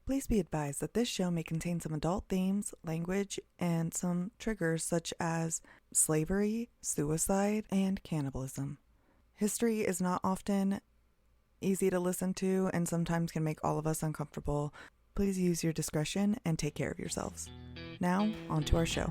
Please be advised that this show may contain some adult themes, language, and some triggers such as slavery, suicide, and cannibalism. History is not often easy to listen to and sometimes can make all of us uncomfortable. Please use your discretion and take care of yourselves. Now, on to our show.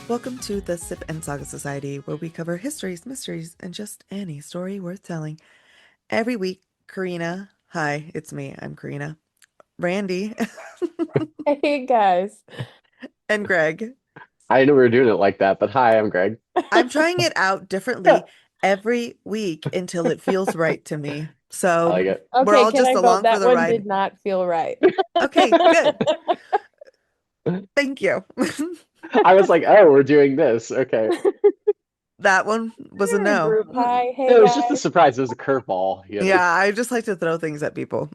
Welcome to the Sip and Saga Society, where we cover histories, mysteries, and just any story worth telling. Every week, Karina, hi, it's me, I'm Karina, Randi, Hey guys. and Greg. I know we were doing it like that, but hi, I'm Greg. I'm trying it out differently every week until it feels right to me. I So like it. we're Okay, all can just I vote? along for That the one ride. did not feel right. Okay, good. Thank you. I was like, oh, we're doing this. Okay. That one was a no. Group hi. Hey It was just a guys. surprise. It was a curveball, Yeah, I just like to throw things at people.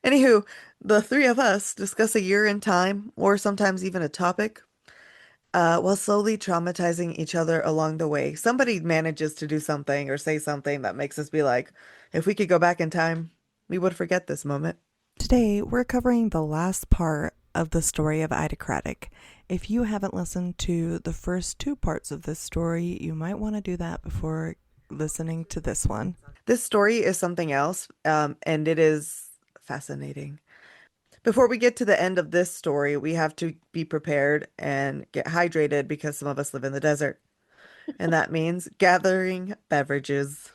Anywho, the three of us discuss a year in time, or sometimes even a topic, while slowly traumatizing each other along the way. Somebody manages to do something or say something that makes us be like, if we could go back in time, we would forget this moment. Today, we're covering the last part of the story of Ida Craddock. If you haven't listened to the first two parts of this story, you might want to do that before listening to this one. This story is something else, and it is fascinating. Before we get to the end of this story, we have to be prepared and get hydrated because some of us live in the desert. And that means gathering beverages.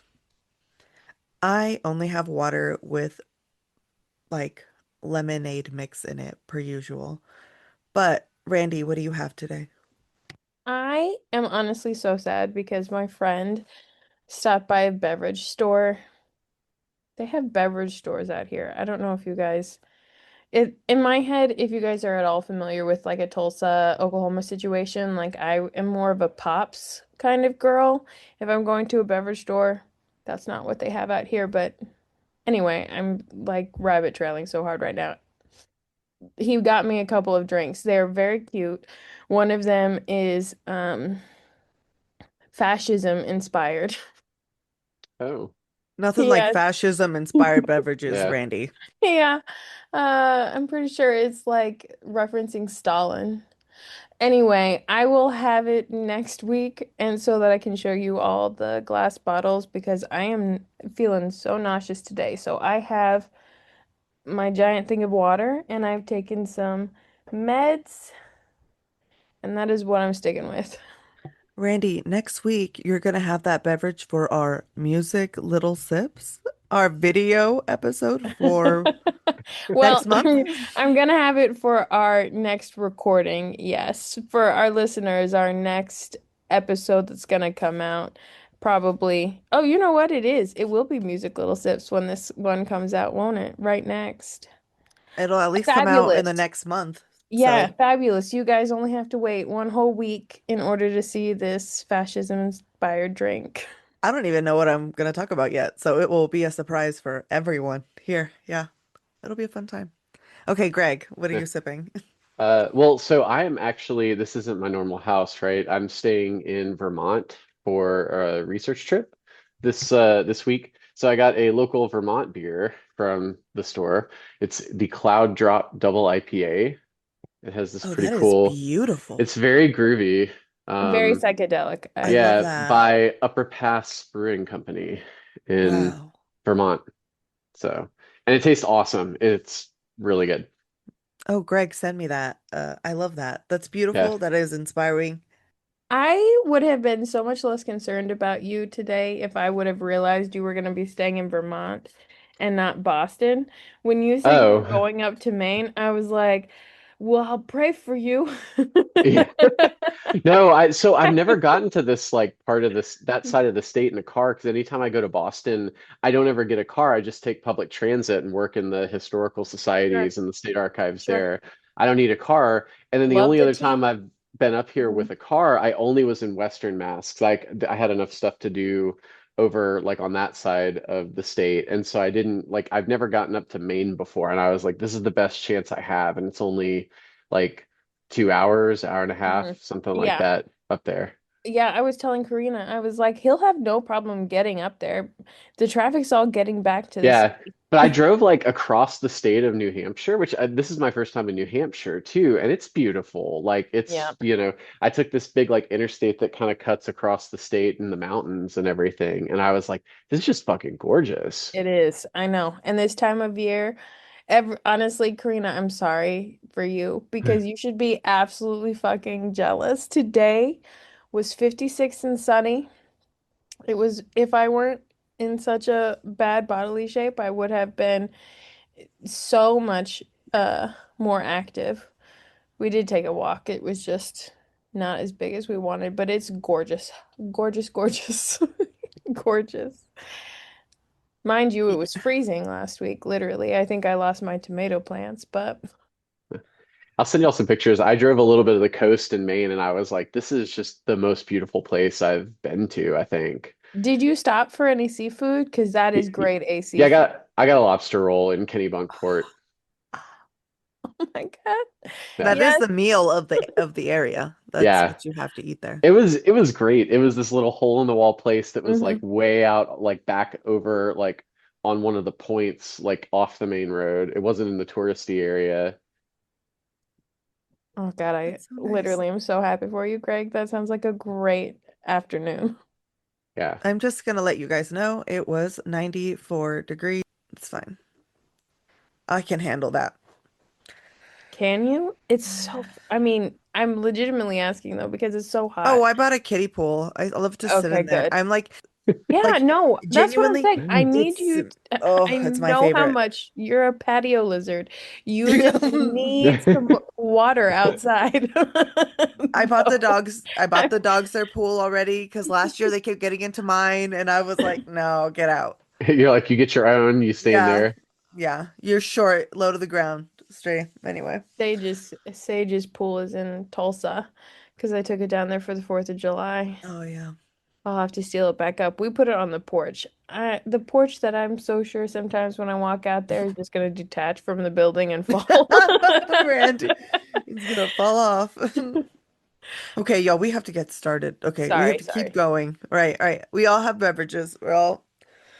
I only have water with like lemonade mix in it per usual. But Randi, what do you have today? I am honestly so sad because my friend stopped by a beverage store. They have beverage stores out here. I don't know if you guys it in my head, if you guys are at all familiar with like a Tulsa, Oklahoma situation, like I am more of a Pops kind of girl. If I'm going to a beverage store, that's not what they have out here, but anyway, I'm like rabbit trailing so hard right now. He got me a couple of drinks. They're very cute. One of them is fascism inspired. Oh, Nothing like Yes. fascism inspired beverages, yeah. Randi. Yeah. I'm pretty sure it's like referencing Stalin. Anyway, I will have it next week and so that I can show you all the glass bottles because I am feeling so nauseous today. So I have my giant thing of water and I've taken some meds and that is what I'm sticking with. Randi, next week you're going to have that beverage for our music Little Sips, our video episode for Well, next month. I'm gonna have it for our next recording. Yes, for our listeners, our next episode that's gonna come out probably. Oh, you know what it is? It will be Music Little Sips when this one comes out, won't it? Right next. It'll at least come out in the Fabulous. next month. Yeah, So fabulous. You guys only have to wait one whole week in order to see this fascism-inspired drink. I don't even know what I'm going to talk about yet. So it will be a surprise for everyone here. Yeah, it'll be a fun time. Okay, Greg, what are Yeah. you sipping? Well, so I am actually, this isn't my normal house, right? I'm staying in Vermont for a research trip this week. So I got a local Vermont beer from the store. It's the Cloud Drop Double IPA. It has this Oh, pretty that is cool, beautiful. it's very groovy. Very Um, psychedelic. I love Yeah, that. by Upper Pass Brewing Company in Wow. Vermont. So, and it tastes awesome. It's really good. Oh, Greg, send me that. I love that. That's Yeah. beautiful. That is inspiring. I would have been so much less concerned about you today if I would have realized you were going to be staying in Vermont and not Boston. When you said you were Oh, going up to Maine, I was like, well, I'll pray for you. yeah. No, so I've never gotten to this like part of this that side of the state in a car because anytime I go to Boston, I don't ever get a car. I just take public transit and work in the historical Sure, societies and the state archives sure. there. I don't need a car. And then the Love only the other time tea. I've been up here Mhm. with a car, I only was in Western Mass. Like I had enough stuff to do over like on that side of the state. And so I didn't like I've never gotten up to Maine before. And I was like, this is the best chance I have. And it's only like 2 hours, hour and a half, Mhm. something like Yeah. that up there. Yeah, I was telling Karina, I was like, he'll have no problem getting up there. The traffic's all getting back to the Yeah, city. but I drove like across the state of New Hampshire, which this is my first time in New Hampshire too, and it's beautiful. Like Yeah, I took this big like interstate that kind of cuts across the state and the mountains and everything, and I was like, this is just fucking gorgeous. it is. I know. And this time of year, honestly, Karina, I'm sorry for you because you should be absolutely fucking jealous. Today was 56 and sunny. It was, if I weren't in such a bad bodily shape, I would have been so much more active. We did take a walk. It was just not as big as we wanted, but it's gorgeous. Gorgeous, gorgeous. Gorgeous. Mind you, it Y- was freezing last week, literally. I think I lost my tomato plants, but I'll send y'all some pictures. I drove a little bit of the coast in Maine, and I was like, this is just the most beautiful place I've been to, I think. did you stop for any seafood? Because that is Y- great A Yeah, seafood. I got a lobster roll in Kennebunkport. Oh my God. Yeah. That is Yes. the meal of the area. That's Yeah. what you have to eat there. It was great. It was this little hole in the wall place that was like Hmm. way out, like back over, like on one of the points, like off the main road. It wasn't in the touristy area. Oh God, I That's so nice. literally am so happy for you, Greg. That sounds like a great afternoon. Yeah. I'm just gonna let you guys know it was 94 degrees. It's fine. I can handle that. Can you? It's so, I mean, I'm legitimately asking though because it's so Oh, hot. I bought a kiddie pool. I love to sit Okay, in there. good. I'm Yeah, like no, that's what I'm genuinely, saying. I need it's you oh, I it's my know how favorite. much you're a patio lizard. You just need some water outside. No, I bought I, the dogs their pool already because last year they kept getting into mine and I was like, no, get out. You're like, you get your own, you stay in Yeah. there. Yeah. You're short, low to the ground. Straight. Anyway. Sage's pool is in Tulsa because I took it down there for the 4th of July. Oh yeah. I'll have to steal it back up. We put it on the porch. The porch that I'm so sure sometimes when I walk out there is just gonna detach from the building and fall. Randy, it's gonna fall off. Okay, y'all, we have to get started. Okay, we have Sorry, to keep sorry. going. All right. We all have beverages. We're all,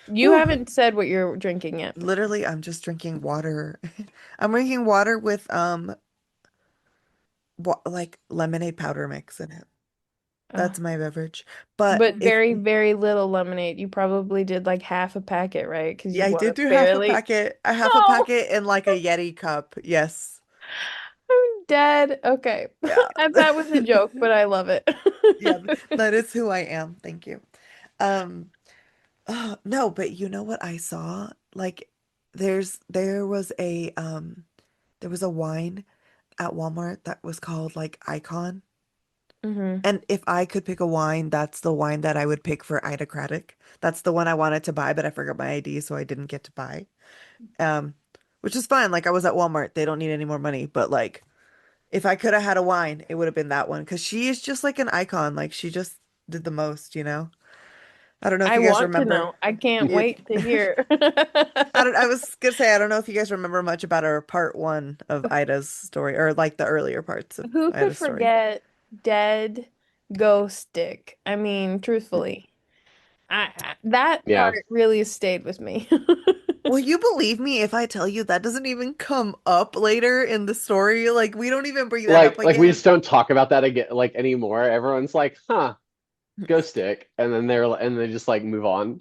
You whew. haven't said what you're drinking yet. Literally, I'm just drinking water. I'm drinking water with wa like lemonade powder mix in it. Uh, That's my beverage. But but if very, very little lemonade. You probably did like half a packet, right? Because yeah, you I want did to do barely. half a No, packet in like a Yeti cup. Yes. I'm dead. Okay. Yeah. That was a joke, but I love it. Yeah, that is who I am. Thank you. Um, oh, no, but you know what I saw? Like there was a wine at Walmart that was called like Icon. Hmm. And if I could pick a wine, that's the wine that I would pick for Ida Craddock. That's the one I wanted to buy, but I forgot my ID, so I didn't get to buy. Um, which is fine. Like I was at Walmart. They don't need any more money, but like if I could have had a wine, it would have been that one because she is just like an icon. Like she just did the most, you know? I don't know if I you guys want to remember. know. I can't You, wait to hear. I was gonna say I don't know if you guys remember much about her part one of Ida's story or like the earlier parts of Who could Ida's story. forget dead ghost stick? I mean, truthfully, that Yeah. part really stayed with me. Will you believe me if I tell you that doesn't even come up later in the story? Like we don't even bring that up Like we again. just don't talk about that again like anymore. Everyone's like, huh, go stick. And then and they just like move on.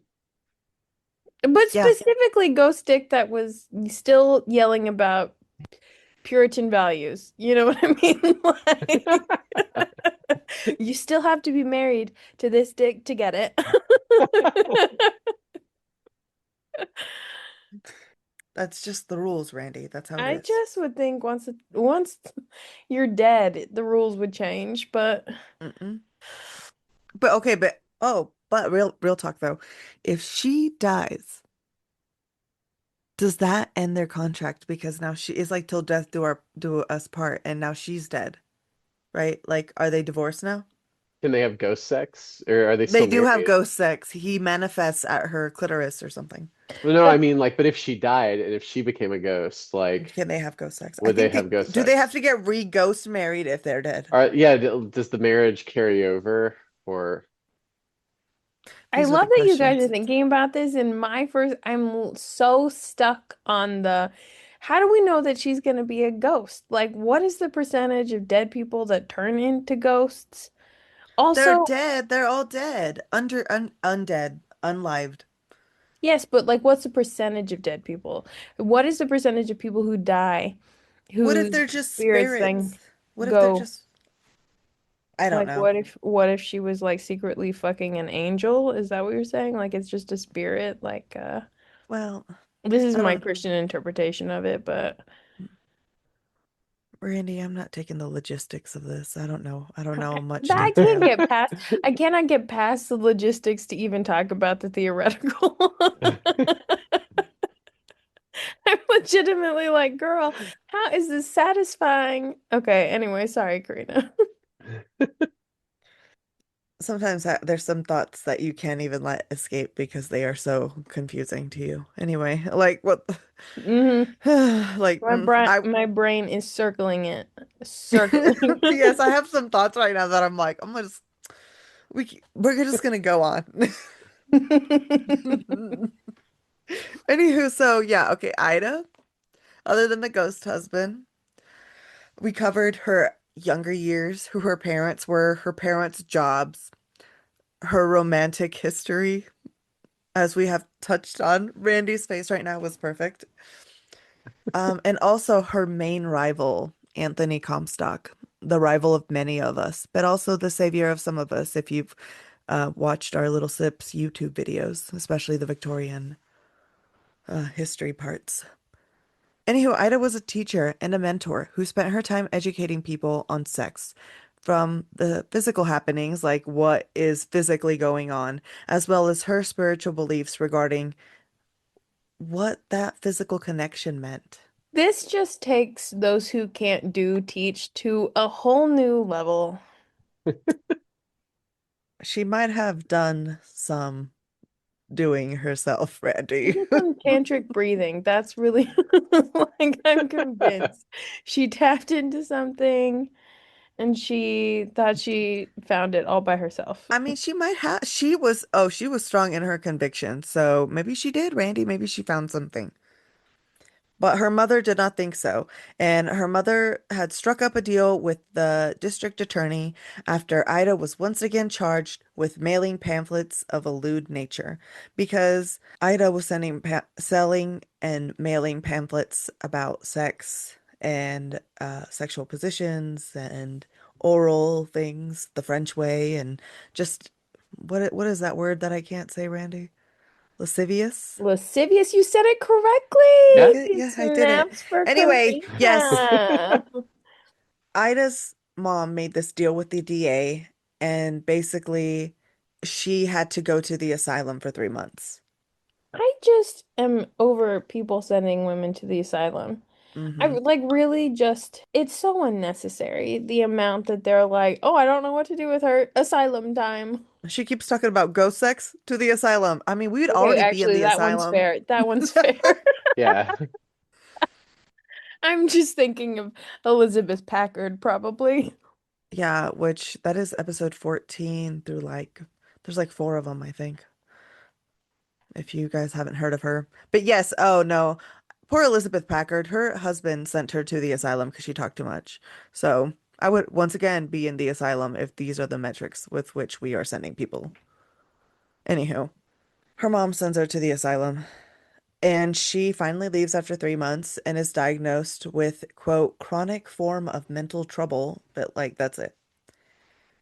But Yeah. specifically, ghost stick that was still yelling about Puritan values. You know what I mean? Like, you still have to be married to this dick to get it. That's just the rules, Randy. That's how it I is. just would think once you're dead, the rules would change, but Mm-mm. But okay, but real talk though. If she dies, Does that end their contract? Because now she is like till death do us part, and now she's dead, right? Like, are they divorced now? Can they have ghost sex, or are they They still do have married? ghost sex. He manifests at her clitoris or something. Well, no, I But mean, like, but if she died and if she became a ghost, like, Can they have ghost sex? I would they think have they ghost do. They have sex? to get re-ghost married if they're dead. Yeah, does the marriage carry over, or I These are the love that you guys are questions. thinking about this. And I'm so stuck on how do we know that she's going to be a ghost? Like, what is the percentage of dead people that turn into ghosts? They're Also, dead. They're all dead. Undead, unlived. yes, but like, what's the percentage of dead people? What is the percentage of people who die, What if whose they're just spirits spirits? then What if they're go? just, I don't Like, know. what if she was like secretly fucking an angel? Is that what you're saying? Like, it's just a spirit? Like, Well, this is I my don't, Christian interpretation of it, but. Randy, I'm not taking the logistics of this. I don't know. I don't know much I can't detail. get past I cannot get past the logistics to even talk about the theoretical. I'm legitimately like, girl, how is this satisfying? Okay, anyway, sorry, Karina. Sometimes there's some thoughts that you can't even let escape because they are so confusing to you. Anyway, like what, hmm like I My brain is circling it. Circling. yes, I have some thoughts right now that I'm like, I'm gonna just we're just gonna go on. Anywho, so yeah, okay, Ida. Other than the ghost husband, we covered her younger years, who her parents were, her parents' jobs, her romantic history, as we have touched on. Randy's face right now was perfect. And also her main rival, Anthony Comstock, the rival of many of us, but also the savior of some of us, if you've watched our Little Sips YouTube videos, especially the Victorian history parts. Anywho, Ida was a teacher and a mentor who spent her time educating people on sex, from the physical happenings, like what is physically going on, as well as her spiritual beliefs regarding what that physical connection meant. This just takes those who can't do teach to a whole new level. She might have done some doing herself, She Randy. did some tantric breathing. That's really like I'm convinced. She tapped into something and she thought she found it all by herself. I mean, she might have, she was strong in her conviction. So maybe she did, Randy. Maybe she found something. But her mother did not think so. And her mother had struck up a deal with the district attorney after Ida was once again charged with mailing pamphlets of a lewd nature, because Ida was selling and mailing pamphlets about sex and sexual positions and oral things, the French way, and just what is that word that I can't say, Randy? Lascivious? Lascivious, you said it yeah, Okay, correctly. yeah, I did it. Snaps for Anyway, yes, Karina. Ida's mom made this deal with the DA, and basically she had to go to the asylum for 3 months. I just am over people sending women to the asylum. I Hmm. like really just, it's so unnecessary. The amount that they're like, oh, I don't know what to do with her. Asylum time. She keeps talking about ghost sex to the asylum. I mean, we'd Okay, already be in actually, the that one's asylum. fair. That one's fair. yeah. I'm just thinking of Elizabeth Packard, probably. Yeah, which that is episode 14 through like, there's like four of them, I think, if you guys haven't heard of her. But yes, oh no, poor Elizabeth Packard. Her husband sent her to the asylum because she talked too much. So I would once again be in the asylum if these are the metrics with which we are sending people. Anywho, her mom sends her to the asylum, and she finally leaves after 3 months and is diagnosed with, quote, chronic form of mental trouble, but like that's it.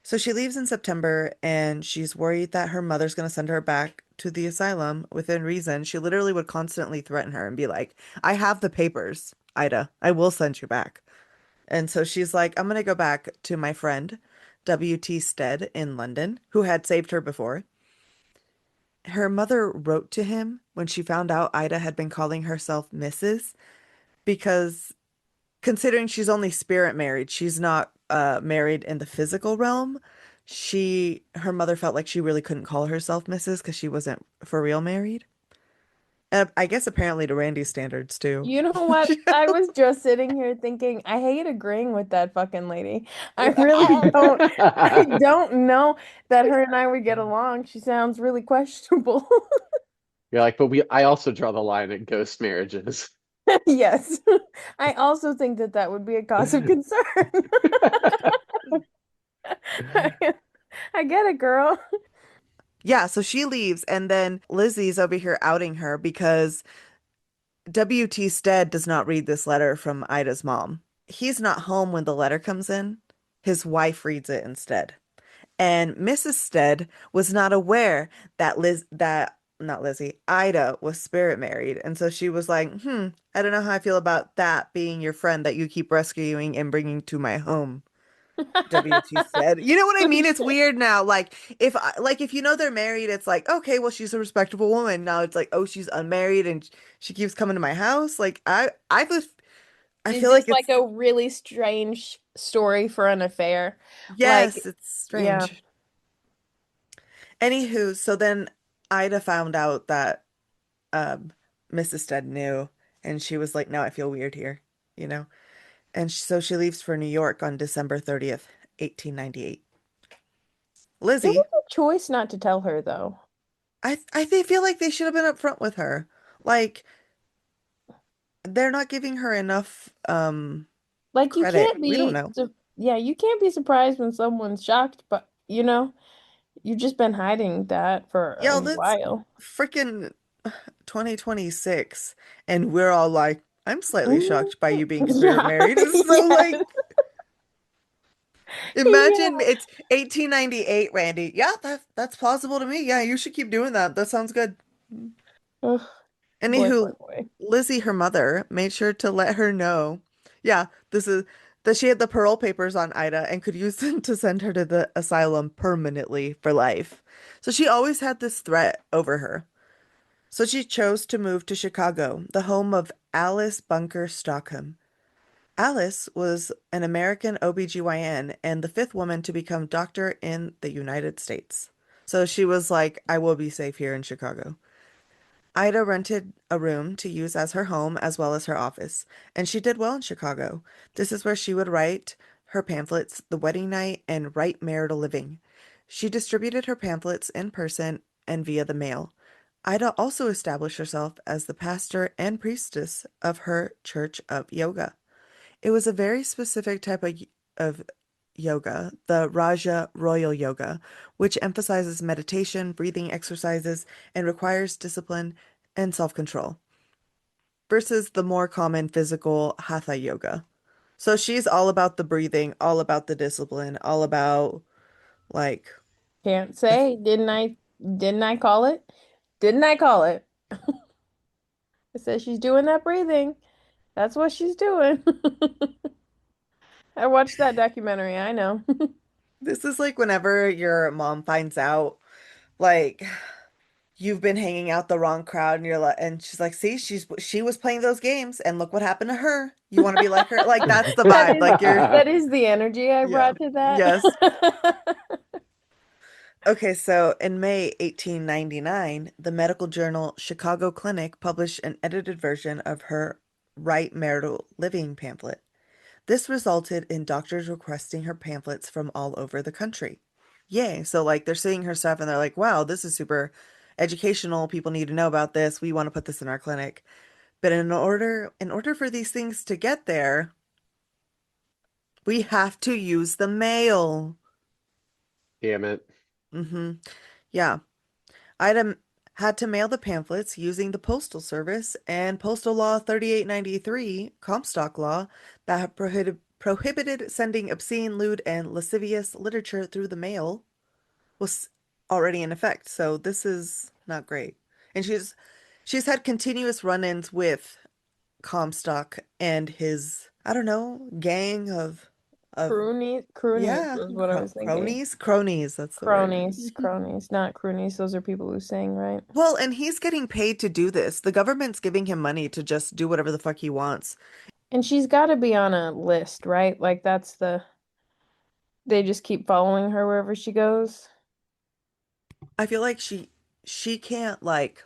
So she leaves in September, and she's worried that her mother's going to send her back to the asylum within reason. She literally would constantly threaten her and be like, I have the papers, Ida. I will send you back. And so she's like, I'm going to go back to my friend, W.T. Stead in London, who had saved her before. Her mother wrote to him when she found out Ida had been calling herself Mrs. because considering she's only spirit married, she's not married in the physical realm. Her mother felt like she really couldn't call herself Mrs. because she wasn't for real married. I guess apparently to Randy's standards too. You know what? I was just sitting here thinking, I hate agreeing with that fucking lady. I really don't. I don't know that her and I would get along. She sounds really questionable. You're like, but I also draw the line at ghost marriages. Yes. I also think that that would be a cause of concern. I get it, girl. Yeah, so she leaves, and then Lizzie's over here outing her because W.T. Stead does not read this letter from Ida's mom. He's not home when the letter comes in. His wife reads it instead. And Mrs. Stead was not aware that not Lizzie, Ida was spirit married. And so she was like, I don't know how I feel about that being your friend that you keep rescuing and bringing to my home. WT said. You know what I mean? It's weird now. Like if you know they're married, it's like, okay, well she's a respectable woman. Now it's like, oh, she's unmarried and she keeps coming to my house. I Is feel this like like it's a really strange story for an affair? Like, yes, it's yeah. strange. Anywho, so then Ida found out that um Mrs. Stead knew and she was like, no, I feel weird here, you know? And so she leaves for New York on December 30th, 1898. It was Lizzie, a choice not to tell her, though. I feel like they should have been upfront with her. Like they're not giving her enough Like, you credit. can't We don't be, know. yeah, you can't be surprised when someone's shocked, but you've just been hiding that for a Yo, that's while. freaking 2026 and we're all like, I'm slightly Mhm. shocked by you being spirit Yeah, married. It's so yeah, like imagine yeah. it's 1898, Randy. Yeah, that's plausible to me. Yeah, you should keep doing that. That sounds good. Ugh, boy, boy, Anywho, boy. Lizzie, her mother, made sure to let her know. Yeah, this is that she had the parole papers on Ida and could use them to send her to the asylum permanently for life. So she always had this threat over her. So she chose to move to Chicago, the home of Alice Bunker Stockham. Alice was an American OBGYN and the fifth woman to become doctor in the United States. So she was like, I will be safe here in Chicago. Ida rented a room to use as her home as well as her office, and she did well in Chicago. This is where she would write her pamphlets, The Wedding Night and Right Marital Living. She distributed her pamphlets in person and via the mail. Ida also established herself as the pastor and priestess of her church of yoga. It was a very specific type of yoga, the Raja Royal Yoga, which emphasizes meditation, breathing exercises, and requires discipline and self-control, versus the more common physical Hatha Yoga. So she's all about the breathing, all about the discipline, all about like Can't the say. Didn't I call it? Didn't I call it? I said she's doing that breathing. That's what she's doing. I watched that documentary. I know. this is like whenever your mom finds out like you've been hanging out the wrong crowd and you're like and she's like, see, she was playing those games and look what happened to her. You want to be like her? Like that's the That vibe. is Like you're that is the energy I yeah. brought to that. Yes. Okay, so in May 1899, the medical journal Chicago Clinic published an edited version of her Right Marital Living pamphlet. This resulted in doctors requesting her pamphlets from all over the country. Yay. So like they're seeing her stuff and they're like, wow, this is super educational. People need to know about this. We want to put this in our clinic. But in order for these things to get there, we have to use the mail. Damn it. Mm-hmm. Yeah. Ida had to mail the pamphlets using the postal service and Postal Law 3893, Comstock law, that prohibited sending obscene, lewd, and lascivious literature through the mail was already in effect. So this is not great. And she's had continuous run-ins with Comstock and his, I don't know, gang of. of Croonies yeah, is what I was thinking. cronies, that's the word. Cronies, not croonies. Those are people who sing, right? Well, and he's getting paid to do this. The government's giving him money to just do whatever the fuck he wants. And she's got to be on a list, right? Like they just keep following her wherever she goes. I feel like she can't like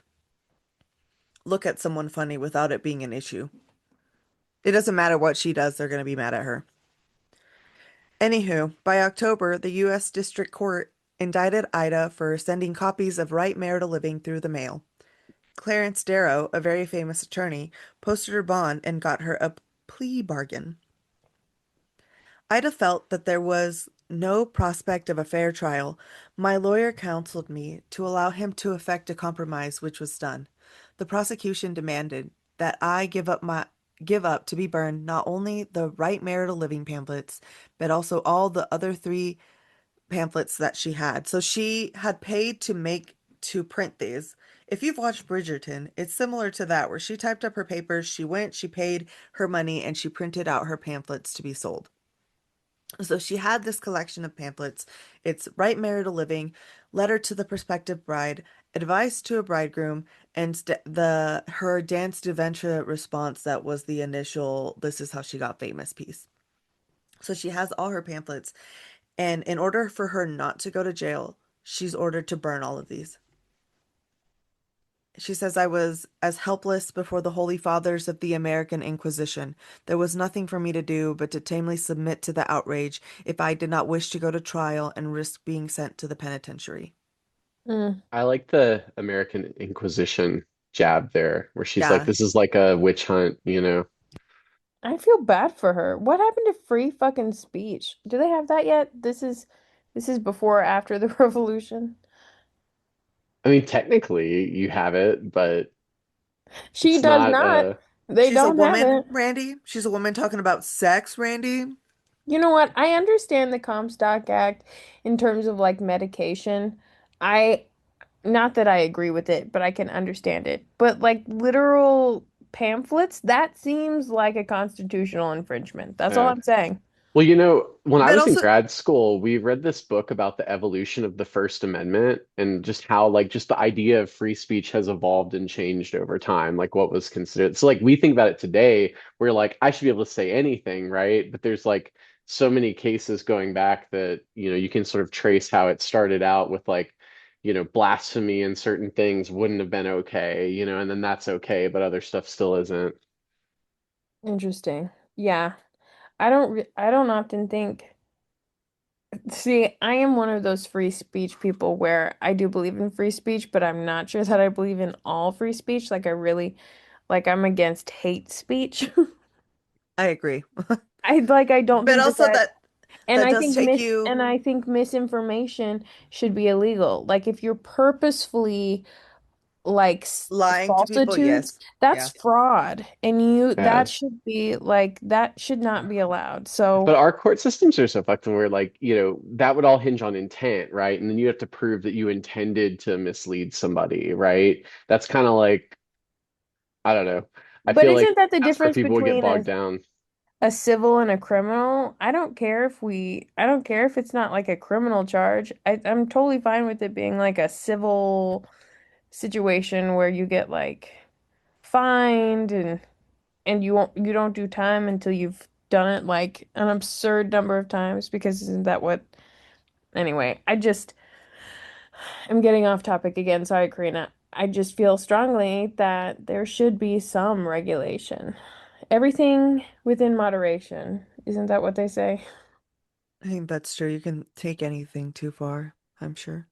look at someone funny without it being an issue. It doesn't matter what she does, they're going to be mad at her. Anywho, by October, the U.S. District Court indicted Ida for sending copies of Right Marital Living through the mail. Clarence Darrow, a very famous attorney, posted her bond and got her a plea bargain. Ida felt that there was no prospect of a fair trial. My lawyer counseled me to allow him to effect a compromise, which was done. The prosecution demanded that I give up to be burned not only the Right Marital Living pamphlets, but also all the other three pamphlets that she had. So she had paid to print these. If you've watched Bridgerton, it's similar to that, where she typed up her papers, she went, she paid her money, and she printed out her pamphlets to be sold. So she had this collection of pamphlets. It's Right Marital Living, Letter to the Prospective Bride, Advice to a Bridegroom, and the her Dance de Ventre response that was the initial "This is how she got famous" piece. So she has all her pamphlets, and in order for her not to go to jail, she's ordered to burn all of these. She says, I was as helpless before the holy fathers of the American Inquisition. There was nothing for me to do but to tamely submit to the outrage if I did not wish to go to trial and risk being sent to the penitentiary. Mm. I like the American Inquisition jab there, where she's like, Yeah, this is like a witch hunt, you know? I feel bad for her. What happened to free fucking speech? Do they have that yet? This is before or after the revolution. I mean, technically you have it, but She it's does not not. They she's a don't have woman, it. Randy. She's a woman talking about sex, Randy. You know what? I understand the Comstock Act in terms of like medication. I Not that I agree with it, but I can understand it. But like literal pamphlets, that seems like a constitutional infringement. That's all Yeah. I'm saying. Well, when I But was in also, grad school, we read this book about the evolution of the First Amendment and just how, like, just the idea of free speech has evolved and changed over time, like what was considered. So, like, we think about it today, we're like, I should be able to say anything, right? But there's like so many cases going back that, you can sort of trace how it started out with like, blasphemy and certain things wouldn't have been okay, and then that's okay, but other stuff still isn't. Interesting. Yeah. I don't often think. See, I am one of those free speech people where I do believe in free speech, but I'm not sure that I believe in all free speech. I'm against hate speech. I agree. I don't But think that also that that does take you and I think misinformation should be illegal. Like if you're purposefully like lying to people. falsitudes, Yes. that's Yeah. fraud. And Yeah. that should be like that should not be allowed. So, But our court systems are so fucked where like, that would all hinge on intent, right? And then you have to prove that you intended to mislead somebody, right? That's kind of like, I don't know. I but feel like isn't that the that's where difference people would get between bogged down. a civil and a criminal? I don't care if it's not like a criminal charge. I'm totally fine with it being like a civil situation where you get like fined and you don't do time until you've done it like an absurd number of times because isn't that what anyway, I'm getting off topic again. Sorry, Karina. I just feel strongly that there should be some regulation. Everything within moderation. Isn't that what they say? I think that's true. You can take anything too far, I'm sure.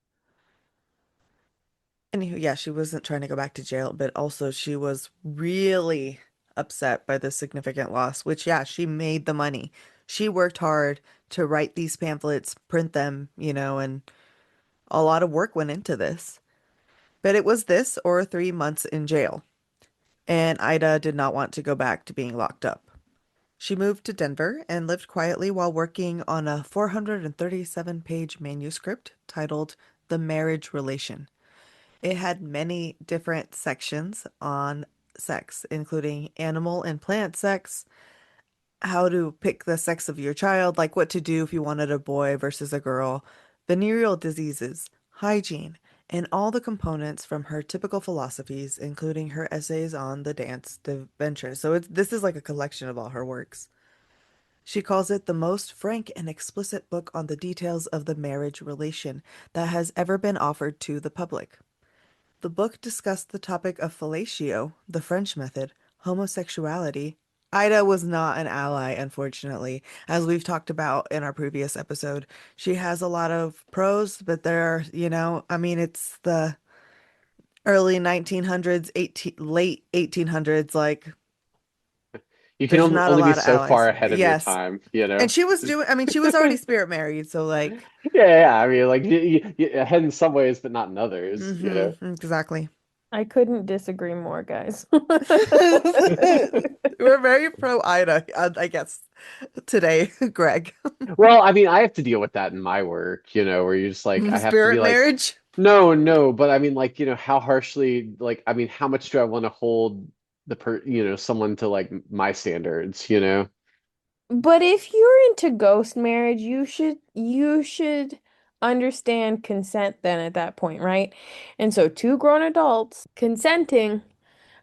Anywho, yeah, she wasn't trying to go back to jail, but also she was really upset by the significant loss, which, yeah, she made the money. She worked hard to write these pamphlets, print them, and a lot of work went into this. But it was this or 3 months in jail, and Ida did not want to go back to being locked up. She moved to Denver and lived quietly while working on a 437-page manuscript titled The Marriage Relation. It had many different sections on sex, including animal and plant sex, how to pick the sex of your child, like what to do if you wanted a boy versus a girl, venereal diseases, hygiene, and all the components from her typical philosophies, including her essays on the dance venture. So this is like a collection of all her works. She calls it the most frank and explicit book on the details of the marriage relation that has ever been offered to the public. The book discussed the topic of fellatio, the French method, homosexuality. Ida was not an ally, unfortunately, as we've talked about in our previous episode. She has a lot of pros, but I mean, it's the early 1900s, late 1800s, like, You can there's not a only be lot of so far allies. ahead of your Yes. time, you And know? she was doing, I mean, she was already spirit married, so like, Yeah. I mean, like ahead in some ways, but not in others, you know? exactly. I couldn't disagree more, guys. We're very pro Ida, I guess, today, Greg. Well, I mean, I have to deal with that in my work, where you're just like, I have to be Spirit like, marriage. no, no, but I mean, like, how harshly, like, I mean, how much do I want to hold someone to like my standards, you know? But if you're into ghost marriage, you should understand consent then at that point, right? And so two grown adults consenting,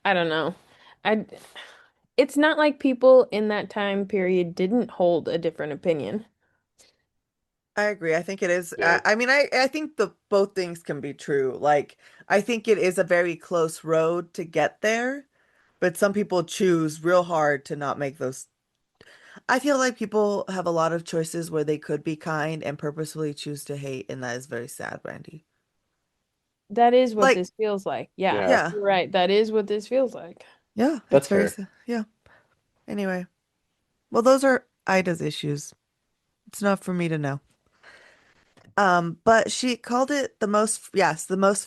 I don't know. I it's not like people in that time period didn't hold a different opinion. I agree. I think it is. Yeah, I mean, I think the both things can be true. Like, I think it is a very close road to get there, but some people choose real hard to not make those. I feel like people have a lot of choices where they could be kind and purposefully choose to hate, and that is very sad, Randy. That is what Like, this feels like. Yeah, yeah, yeah, you're right. That is what this feels like. yeah, it's that's very fair. sad. Yeah. Anyway, well, those are Ida's issues. It's not for me to know. But she called it the most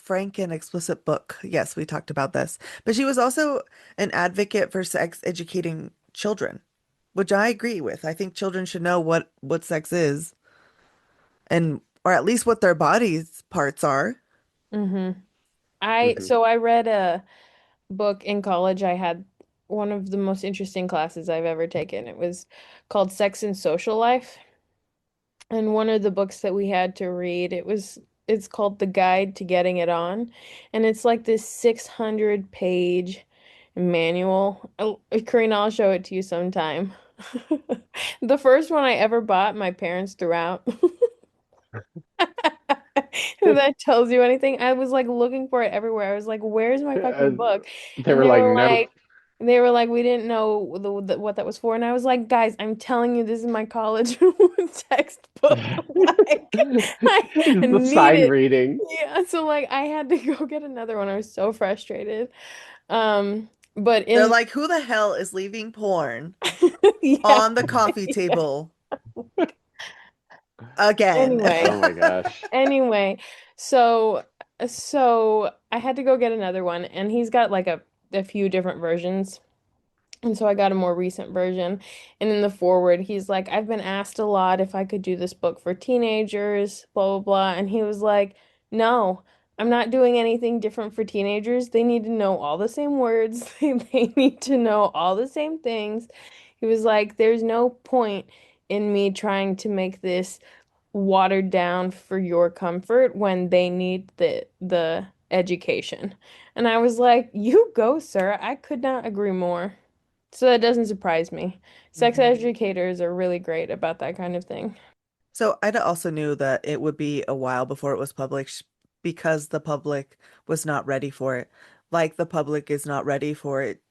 frank and explicit book. Yes, we talked about this. But she was also an advocate for sex educating children, which I agree with. I think children should know what sex is and or at least what their bodies parts are. hmm I Hmm. so I read a book in college. I had one of the most interesting classes I've ever taken. It was called Sex and Social Life. And one of the books that we had to read, it's called The Guide to Getting It On. And it's like this 600 page manual. Karina, I'll show it to you sometime. The first one I ever bought, my parents threw out. If that tells you anything, I was like looking for it everywhere. I was like, "Where's my Uh, fucking book?" they And were like, nope. they were like, "We didn't know what that was for." And I was like, "Guys, I'm telling you, this is my college textbook. Like, I The need sign it." reading. Yeah, so like, I had to go get another one. I was so frustrated. But They're in like, who the hell is leaving porn yeah, on the coffee yeah. table again? Anyway. Oh my gosh. Anyway, so I had to go get another one, and he's got like a few different versions. And so I got a more recent version. And in the forward, he's like, I've been asked a lot if I could do this book for teenagers, blah, blah, blah. And he was like, no, I'm not doing anything different for teenagers. They need to know all the same words, they need to know all the same things. He was like, there's no point in me trying to make this watered down for your comfort when they need the education. And I was like, you go, sir. I could not agree more. So that doesn't surprise me. Sex Mhm. educators are really great about that kind of thing. So Ida also knew that it would be a while before it was published because the public was not ready for it. Like the public is not ready for it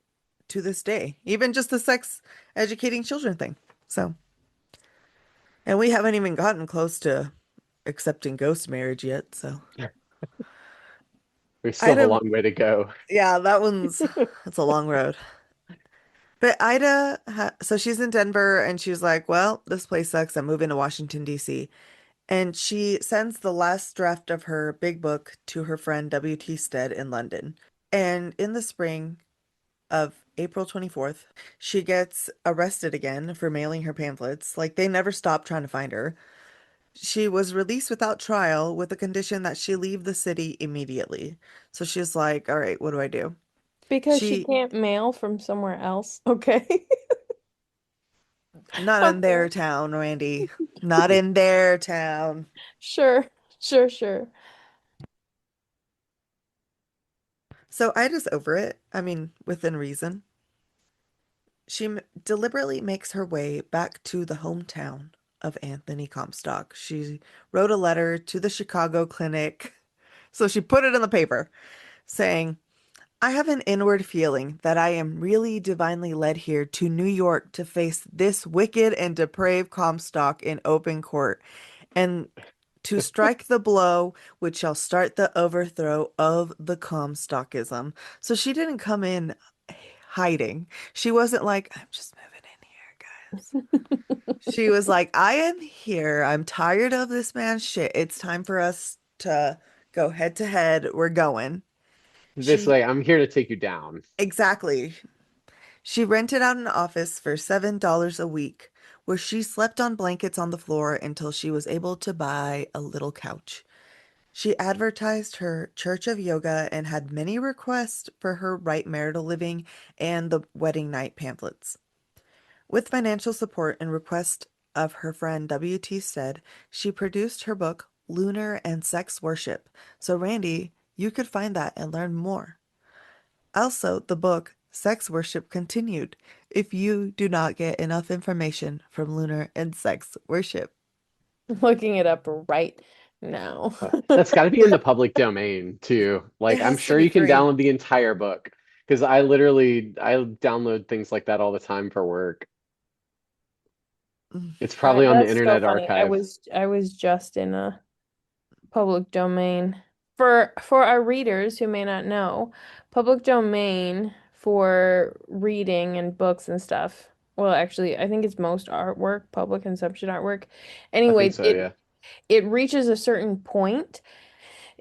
to this day, even just the sex educating children thing. So, and we haven't even gotten close to accepting ghost marriage yet. So, We still have a Ida, long way to go. yeah, that's a long road. But so she's in Denver and she's like, well, this place sucks. I'm moving to Washington, D.C. And she sends the last draft of her big book to her friend W.T. Stead in London. And in the spring of April 24th, she gets arrested again for mailing her pamphlets. Like they never stopped trying to find her. She was released without trial with the condition that she leave the city immediately. So she's like, all right, what do I do? Because she She, can't mail from somewhere else. Okay. Not in Okay. their town, Randy. Not in their town. Sure. Sure, sure. So Ida's over it. I mean, within reason. Deliberately makes her way back to the hometown of Anthony Comstock. She wrote a letter to the Chicago clinic. So she put it in the paper saying, I have an inward feeling that I am really divinely led here to New York to face this wicked and depraved Comstock in open court and to strike the blow which shall start the overthrow of the Comstockism. So she didn't come in hiding. She wasn't like, I'm just moving in here, guys. She was like, I am here. I'm tired of this man's shit. It's time for us to go head to head. We're going. This She way, I'm here to take you down. Exactly. She rented out an office for $7 a week, where she slept on blankets on the floor until she was able to buy a little couch. She advertised her church of yoga and had many requests for her right marital living and the wedding night pamphlets. With financial support and request of her friend W.T. Stead, she produced her book, Lunar and Sex Worship. So, Randy, you could find that and learn more. Also, the book Sex Worship continued if you do not get enough information from Lunar and Sex Worship. Looking it up right now. That's got to be in the public domain too. It Like, I'm has to sure be you can free. download the entire book because I download things like that all the time for work. Mm. It's probably on the That's so Internet funny. Archive. I was just in a public domain. For our readers who may not know, public domain for reading and books and stuff. Well, actually, I think it's most artwork, public consumption artwork. I think Anyway, so, yeah. it reaches a certain point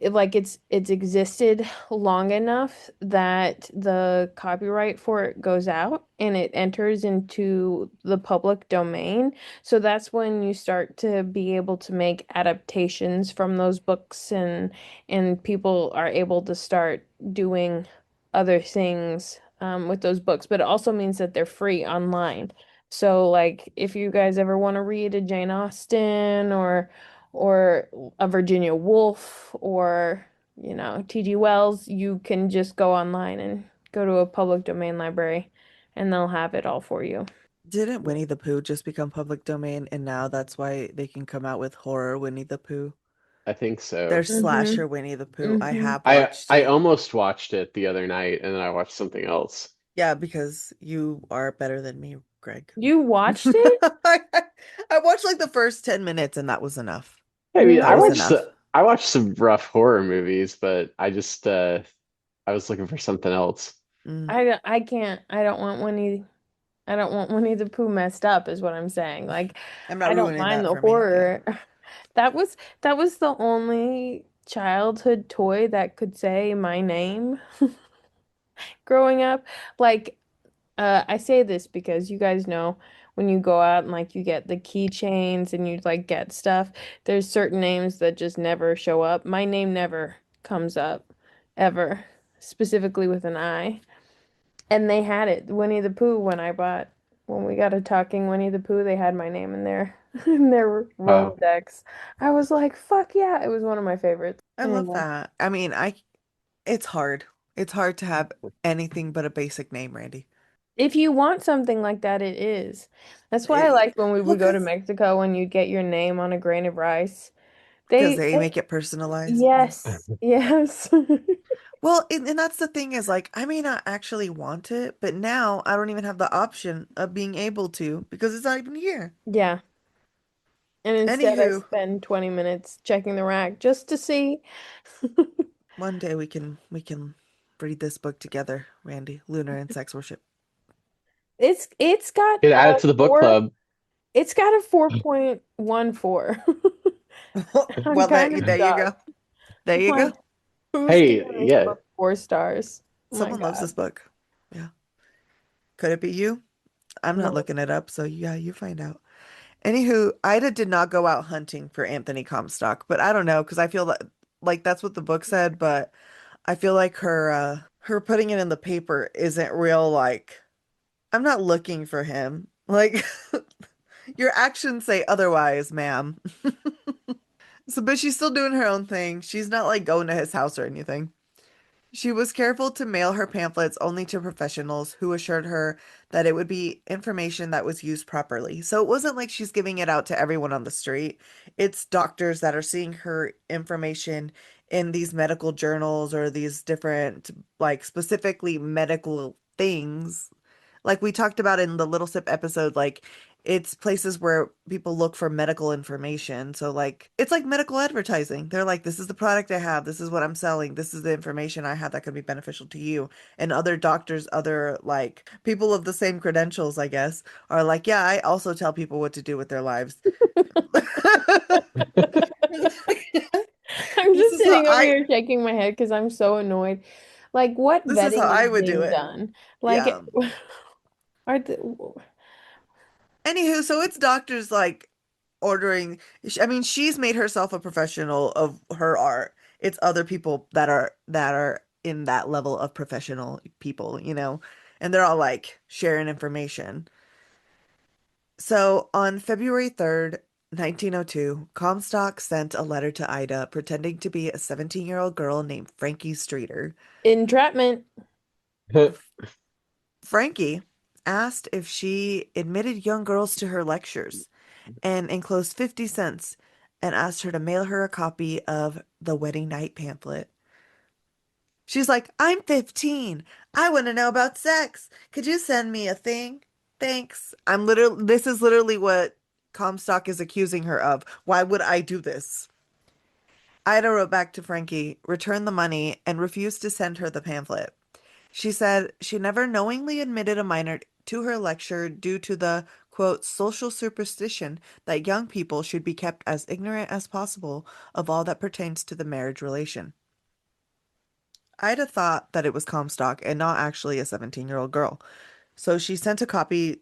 it's existed long enough that the copyright for it goes out and it enters into the public domain. So that's when you start to be able to make adaptations from those books and people are able to start doing other things with those books. But it also means that they're free online. So like if you guys ever want to read a Jane Austen or a Virginia Woolf or, T.G. Wells, you can just go online and go to a public domain library and they'll have it all for you. Didn't Winnie the Pooh just become public domain and now that's why they can come out with horror Winnie the Pooh? I think so. There's Mm-hmm. slasher Winnie the Pooh. I Mm-hmm. have I watched I it. almost watched it the other night and then I watched something else. Yeah, because you are better than me, Greg. You watched it? I watched like the first 10 minutes and that was enough. I mean, That was What? enough. I watched some rough horror movies, but I was looking for something else. Mm. I can't. I don't want Winnie the Pooh messed up is what I'm saying. Like I'm I not don't ruining mind that the for me. Yeah. horror. That was the only childhood toy that could say my name growing up. Like I say this because you guys know when you go out and like you get the keychains and you like get stuff, there's certain names that just never show up. My name never comes up ever, specifically with an I. And they had it, Winnie the Pooh, when we got a talking Winnie the Pooh, they had my name in there in their Wow. Rolodex. I was like, fuck yeah, it was one of my favorites. I love Anyway. that. I mean, it's hard. It's hard to have anything but a basic name, Randy. If you want something like that, it is. That's why I It, liked when we well, would go to Mexico and you'd get your name on a grain of rice. because They, they they make it personalized. Yeah. yes, yes. Well, and that's the thing is like I may not actually want it, but now I don't even have the option of being able to because it's not even here. Yeah. And instead I Anywho, spend 20 minutes checking the rack just to see. one day we can read this book together, Randy, Lunar and Sex Worship. It's got Get added a to the book four club. it's got a 4.14. I'm Well, kind of there you go. shocked. There I'm you go. like, who's Hey, giving this yeah. book 4 stars? Oh my Someone loves God. this book. Yeah. Could it be you? I'm not No. looking it up, so yeah, you find out. Anywho, Ida did not go out hunting for Anthony Comstock, but I don't know because I feel like that's what the book said, but I feel like her putting it in the paper isn't real like I'm not looking for him. Like Your actions say otherwise, ma'am. So, but she's still doing her own thing. She's not like going to his house or anything. She was careful to mail her pamphlets only to professionals who assured her that it would be information that was used properly. So it wasn't like she's giving it out to everyone on the street. It's doctors that are seeing her information in these medical journals or these different, like specifically medical things like we talked about in the Little Sip episode, like it's places where people look for medical information. So like it's like medical advertising. They're like, this is the product I have, this is what I'm selling, this is the information I have that could be beneficial to you. And other doctors, other like people of the same credentials, I guess, are like, yeah, I also tell people what to do with their lives. I'm This just is how sitting over here shaking my head because I'm so annoyed. Like, what this is how vetting is I would do being it. done? Yeah. Like, are the Anywho, so it's doctors like ordering. I mean, she's made herself a professional of her art. It's other people that are in that level of professional people, and they're all like sharing information. So on February 3rd, 1902, Comstock sent a letter to Ida pretending to be a 17-year-old girl named Frankie Streeter. entrapment? Frankie asked if she admitted young girls to her lectures and enclosed 50 cents and asked her to mail her a copy of the wedding night pamphlet. She's like, I'm 15. I want to know about sex. Could you send me a thing? Thanks. This is literally what Comstock is accusing her of. Why would I do this? Ida wrote back to Frankie, returned the money, and refused to send her the pamphlet. She said she never knowingly admitted a minor to her lecture due to the, quote, social superstition that young people should be kept as ignorant as possible of all that pertains to the marriage relation. Ida thought that it was Comstock and not actually a 17-year-old girl. So she sent a copy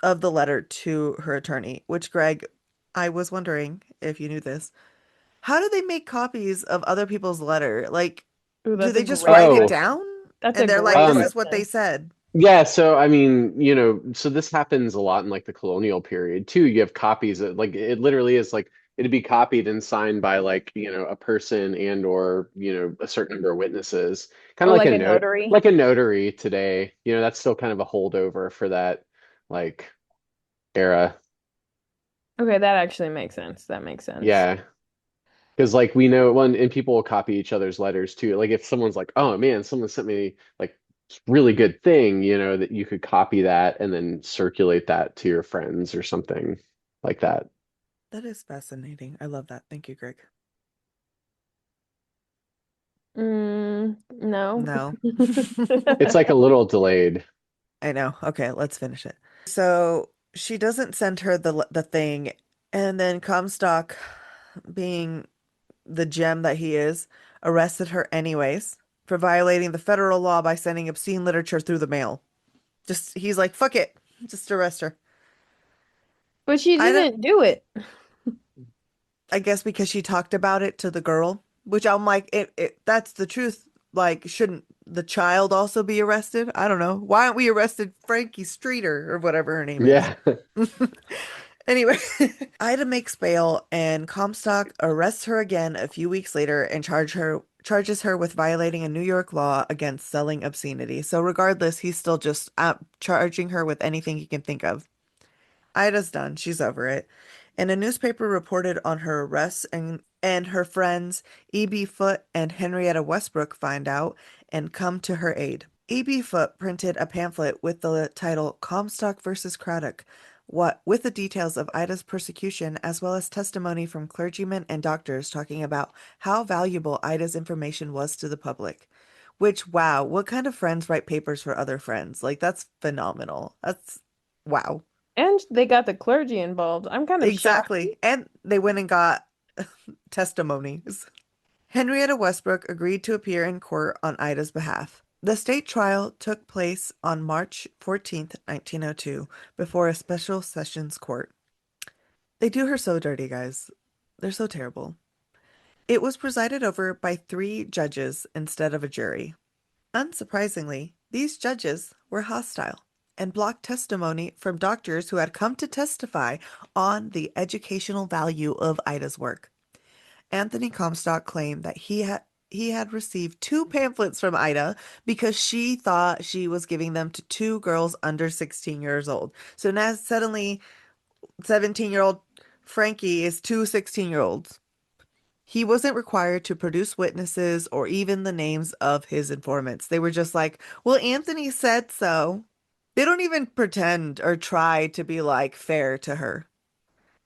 of the letter to her attorney, which Greg, I was wondering if you knew this. How do they make copies of other people's letter? Like, Ooh, do that's a they just great write it Oh, question. down? That's a And they're like, great this um, is what they question. said. yeah, so I mean, so this happens a lot in like the colonial period too. You have copies of like it literally is like it'd be copied and signed by like, a person and or, a certain number of witnesses. Kind Oh, of like a notary. like a notary today. That's still kind of a holdover for that like era. Okay, that actually makes sense. That makes sense. Yeah. Because like we know one and people will copy each other's letters too. Like if someone's like, oh man, someone sent me like this really good thing, that you could copy that and then circulate that to your friends or something like that. That is fascinating. I love that. Thank you, Greg. No. No. It's like a little delayed. I know. Okay, let's finish it. So she doesn't send her the thing, and then Comstock, being the gem that he is, arrested her anyways for violating the federal law by sending obscene literature through the mail. Just he's like, fuck it, just arrest her. But she I don't. didn't do it. I guess because she talked about it to the girl, which I'm like, that's the truth. Like, shouldn't the child also be arrested? I don't know. Why aren't we arrested Frankie Streeter or whatever her name is? Yeah. Anyway, Ida makes bail and Comstock arrests her again a few weeks later and charges her with violating a New York law against selling obscenity. So regardless, he's still just charging her with anything he can think of. Ida's done. She's over it. And a newspaper reported on her arrest and her friends E.B. Foote and Henrietta Westbrook find out and come to her aid. E.B. Foote printed a pamphlet with the title Comstock versus Craddock, what with the details of Ida's persecution as well as testimony from clergymen and doctors talking about how valuable Ida's information was to the public. Which, wow, what kind of friends write papers for other friends? Like, that's phenomenal. That's wow. And they got the clergy involved. I'm kind of shocked. Exactly. And they went and got testimonies. Henrietta Westbrook agreed to appear in court on Ida's behalf. The state trial took place on March 14th, 1902, before a special sessions court. They do her so dirty, guys. They're so terrible. It was presided over by 3 judges instead of a jury. Unsurprisingly, these judges were hostile. and blocked testimony from doctors who had come to testify on the educational value of Ida's work. Anthony Comstock claimed that he had received two pamphlets from Ida because she thought she was giving them to two girls under 16 years old. So now suddenly 17-year-old Frankie is two 16-year-olds. He wasn't required to produce witnesses or even the names of his informants. They were just like, well, Anthony said so. They don't even pretend or try to be like fair to her.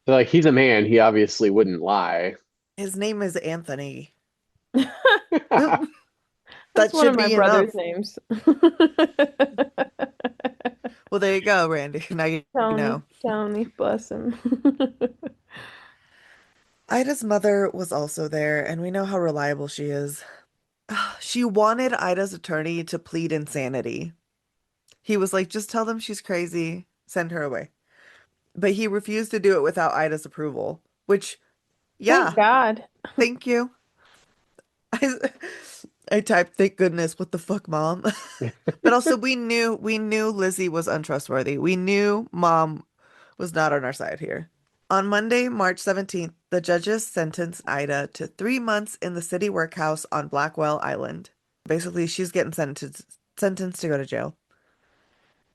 So, like, he's a man. He obviously wouldn't lie. His name is Anthony. That's That one should of my be brother's enough. names. Well, there you go, Randy. Now you Tony, know. Tony, bless him. Ida's mother was also there, and we know how reliable she is. She wanted Ida's attorney to plead insanity. He was like, just tell them she's crazy, send her away. But he refused to do it without Ida's approval, which, Thank yeah, God. thank you. I, I typed, thank goodness, what the fuck, mom? But also we knew Lizzie was untrustworthy. We knew mom was not on our side here. On Monday, March 17th, the judges sentenced Ida to 3 months in the city workhouse on Blackwell Island. Basically, she's getting sentenced to go to jail.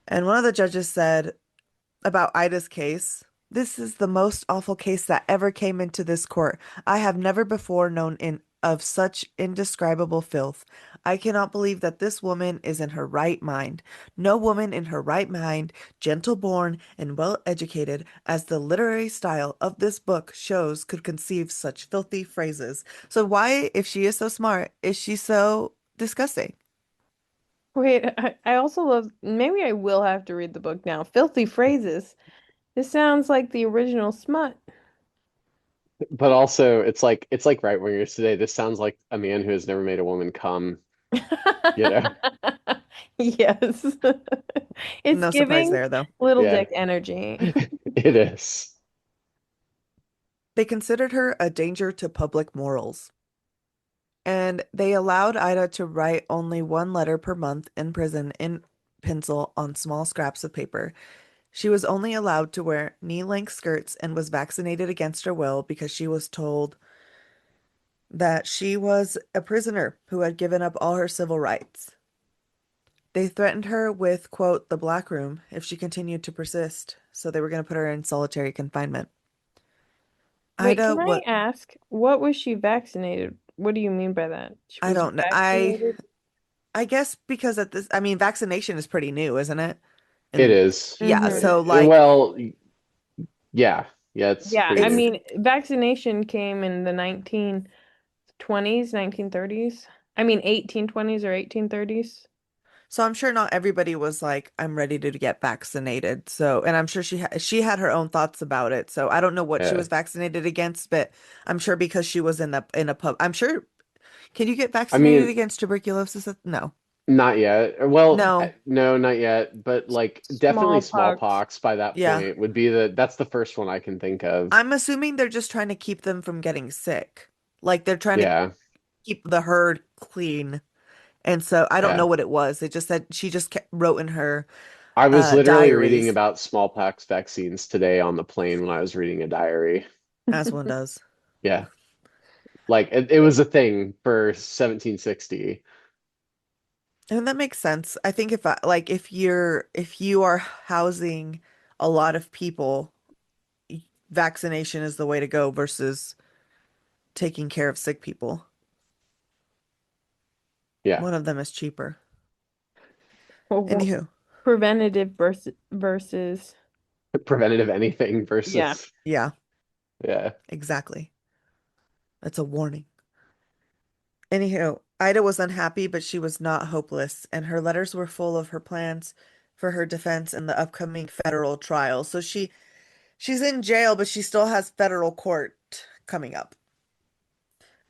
And one of the judges said about Ida's case, this is the most awful case that ever came into this court. I have never before known of such indescribable filth. I cannot believe that this woman is in her right mind. No woman in her right mind, gentle born and well educated, as the literary style of this book shows, could conceive such filthy phrases. So why, if she is so smart, is she so disgusting? Wait, I also love, maybe I will have to read the book now. Filthy phrases. This sounds like the original smut. But also, it's like right wingers today. This sounds like a man who has never made a woman come, you know? Yes. It's No surprise giving there, though. little Yeah, dick energy. it is. They considered her a danger to public morals. And they allowed Ida to write only one letter per month in prison in pencil on small scraps of paper. She was only allowed to wear knee-length skirts and was vaccinated against her will because she was told that she was a prisoner who had given up all her civil rights. They threatened her with, quote, the black room if she continued to persist, so they were going to put her in solitary confinement. Wait, Ida, can I what? ask, what was she vaccinated? What do you mean by that? I Was she don't know. vaccinated? I guess because at this, I mean, vaccination is pretty new, isn't it? It And is. yeah, Hmm. so like Well, yeah, it's Yeah, pretty I new. it's mean, vaccination came in the 1920s, 1930s. I mean, 1820s or 1830s. so I'm sure not everybody was like, I'm ready to get vaccinated. So, and I'm sure she had her own thoughts about it. So I don't know what she Yeah. was vaccinated against, but I'm sure because she was in a pub. I'm sure. Can you get I vaccinated mean, against tuberculosis? No. not yet. Well, No. no, not yet. But like, definitely Smallpox. smallpox by that Yeah. point would be that's the first one I can think of. I'm assuming they're just trying to keep them from getting sick. Like they're trying to Yeah, keep the herd clean. And so I don't know yeah. what it was. It just said she just wrote in her I was literally reading diaries, about smallpox vaccines today on the plane when I was reading a diary. as one does. Yeah, like it was a thing for 1760. And that makes sense. I think like if you are housing a lot of people, vaccination is the way to go versus taking care of sick people. Yeah, One of them is cheaper. Well, Anywho, preventative versus, preventative anything yeah. versus yeah, yeah. exactly. That's a warning. Anywho, Ida was unhappy, but she was not hopeless, and her letters were full of her plans for her defense in the upcoming federal trial. So she's in jail, but she still has federal court coming up.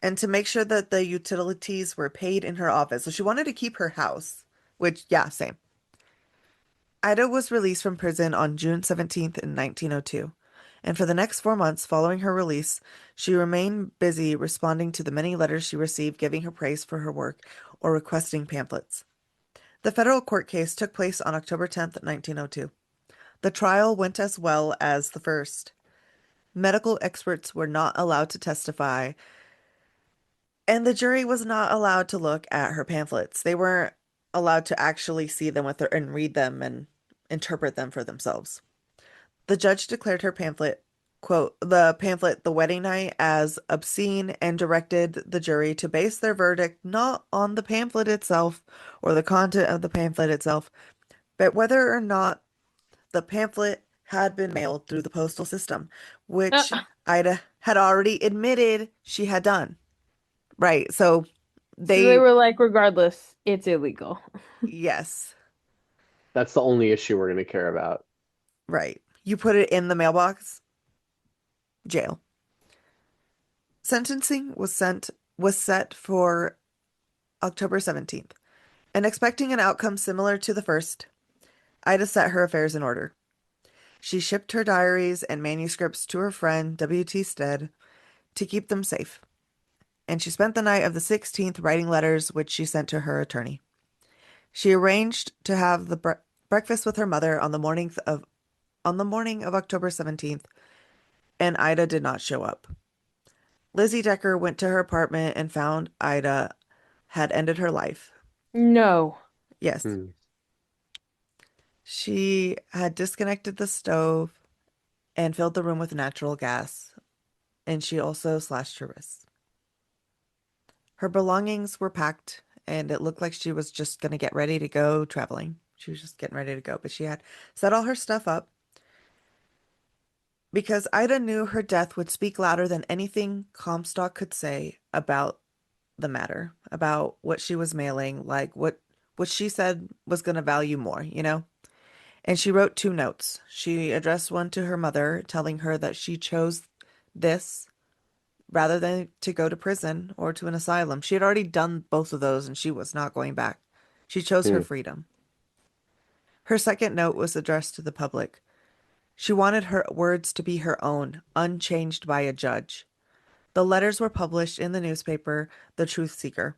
And to make sure that the utilities were paid in her office. So she wanted to keep her house, which, yeah, same. Ida was released from prison on June 17th in 1902. And for the next 4 months following her release, she remained busy responding to the many letters she received giving her praise for her work or requesting pamphlets. The federal court case took place on October 10th, 1902. The trial went as well as the first. Medical experts were not allowed to testify, and the jury was not allowed to look at her pamphlets. They weren't allowed to actually see them with her and read them and interpret them for themselves. The judge declared her pamphlet, quote, the pamphlet, The Wedding Night, as obscene and directed the jury to base their verdict not on the pamphlet itself or the content of the pamphlet itself, but whether or not the pamphlet had been mailed through the postal system, Uh, which Ida had already admitted she had done. Right. So so they they, were like, regardless, it's illegal. yes, That's the only issue we're going to care about. right. You put it in the mailbox, jail. Sentencing was set for October 17th, and expecting an outcome similar to the first, Ida set her affairs in order. She shipped her diaries and manuscripts to her friend W.T. Stead to keep them safe, and she spent the night of the 16th writing letters which she sent to her attorney. She arranged to have the breakfast with her mother on the morning of October 17th, and Ida did not show up. Lizzie Decker went to her apartment and found Ida had ended her life. No. Yes, Hmm. she had disconnected the stove and filled the room with natural gas, and she also slashed her wrists. Her belongings were packed, and it looked like she was just going to get ready to go traveling. She was just getting ready to go, but she had set all her stuff up because Ida knew her death would speak louder than anything Comstock could say about the matter, about what she was mailing, like what she said was going to value more, you know? And she wrote two notes. She addressed one to her mother, telling her that she chose this rather than to go to prison or to an asylum. She had already done both of those and she was not going back. She chose her Hmm. freedom. Her second note was addressed to the public. She wanted her words to be her own, unchanged by a judge. The letters were published in the newspaper, The Truth Seeker.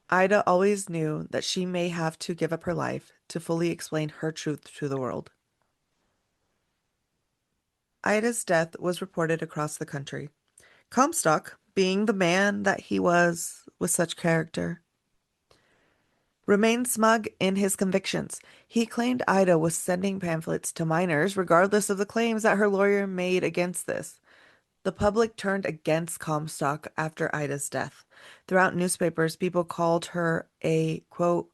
Ida always knew that she may have to give up her life to fully explain her truth to the world. Ida's death was reported across the country. Comstock, being the man that he was with such character, remained smug in his convictions. He claimed Ida was sending pamphlets to minors, regardless of the claims that her lawyer made against this. The public turned against Comstock after Ida's death. Throughout newspapers, people called her a, quote,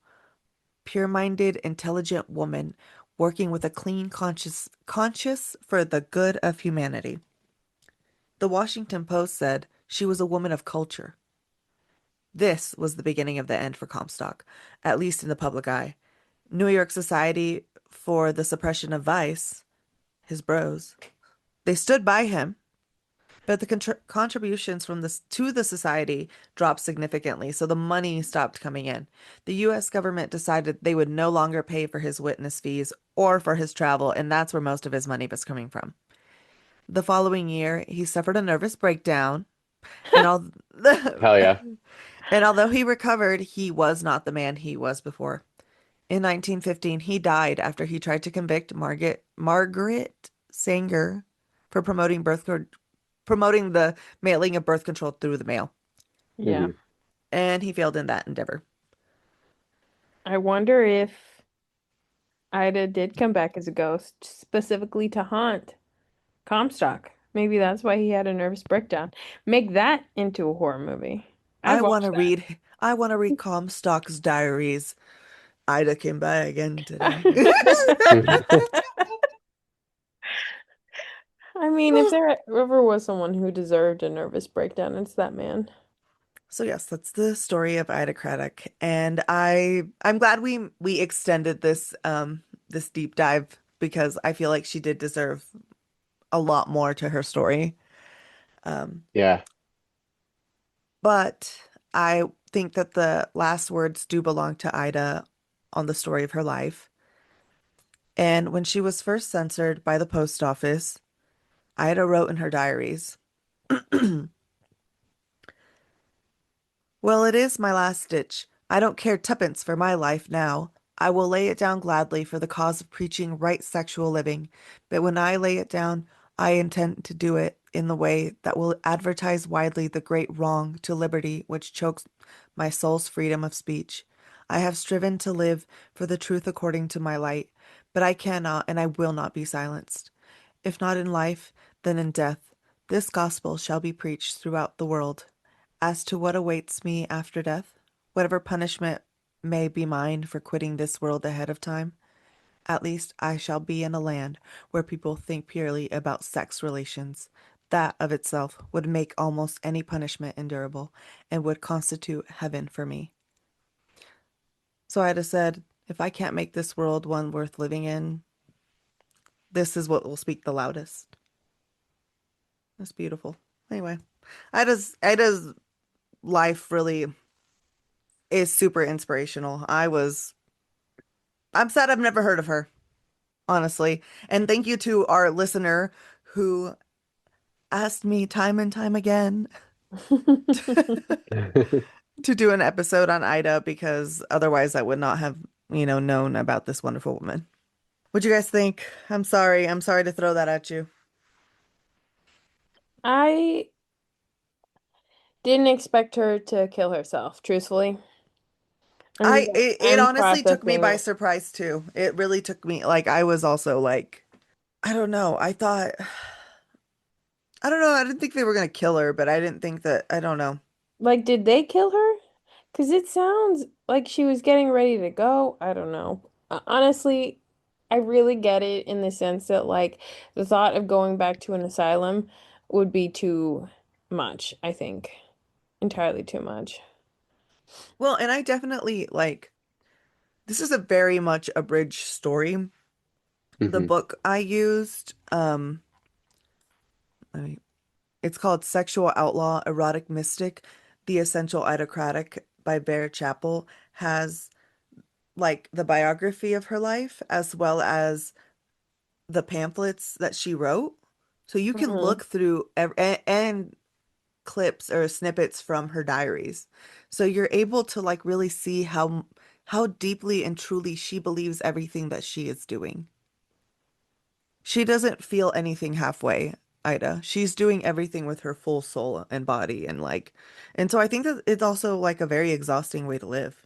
pure-minded, intelligent woman working with a clean conscience for the good of humanity. The Washington Post said she was a woman of culture. This was the beginning of the end for Comstock, at least in the public eye. New York Society for the Suppression of Vice, his bros, they stood by him, but the contributions from this to the society dropped significantly, so the money stopped coming in. The U.S. government decided they would no longer pay for his witness fees or for his travel, and that's where most of his money was coming from. The following year, he suffered a nervous breakdown, and all Hell yeah. and although he recovered, he was not the man he was before. In 1915, he died after he tried to convict Margaret Sanger for promoting the mailing of birth control through the mail, Yeah. Hmm. and he failed in that endeavor. I wonder if Ida did come back as a ghost, specifically to haunt Comstock. Maybe that's why he had a nervous breakdown. Make that into a horror movie. I'd I want watch to that. read I want to read Comstock's diaries. Ida came by again today. I mean, if there ever was someone who deserved a nervous breakdown, it's that man. So yes, that's the story of Ida Craddock, and I'm glad we extended this deep dive because I feel like she did deserve a lot more to her story. Um, Yeah. but I think that the last words do belong to Ida on the story of her life. And when she was first censored by the post office, Ida wrote in her diaries, well, it is my last ditch. I don't care tuppence for my life now. I will lay it down gladly for the cause of preaching right sexual living, but when I lay it down, I intend to do it in the way that will advertise widely the great wrong to liberty which chokes my soul's freedom of speech. I have striven to live for the truth according to my light, but I cannot and I will not be silenced. If not in life, then in death, this gospel shall be preached throughout the world. As to what awaits me after death, whatever punishment may be mine for quitting this world ahead of time, at least I shall be in a land where people think purely about sex relations. That of itself would make almost any punishment endurable and would constitute heaven for me. So I'd have said, if I can't make this world one worth living in, this is what will speak the loudest. That's beautiful. Anyway, Ida's life really is super inspirational. I'm sad I've never heard of her, honestly. And thank you to our listener who asked me time and time again to do an episode on Ida because otherwise I would not have, known about this wonderful woman. What'd you guys think? I'm sorry. I'm sorry to throw that at you. I didn't expect her to kill herself, truthfully. It I'm honestly took me processing by it. surprise too. It really took me like I was also like I don't know. I don't know. I didn't think they were gonna kill her, but I didn't think that I don't know. Like, did they kill her? Because it sounds like she was getting ready to go. I don't know. Honestly, I really get it in the sense that, like, the thought of going back to an asylum would be too much, I think. Entirely too much. Well, and I definitely like this is a very much abridged story. The Hmm. book I used, let me- it's called Sexual Outlaw, Erotic Mystic, The Essential Ida Craddock by Vere Chappel, has like the biography of her life as well as the pamphlets that she wrote. So you can Hmm. look through and clips or snippets from her diaries. So you're able to like really see how deeply and truly she believes everything that she is doing. She doesn't feel anything halfway, Ida. She's doing everything with her full soul and body and so I think that it's also like a very exhausting way to live.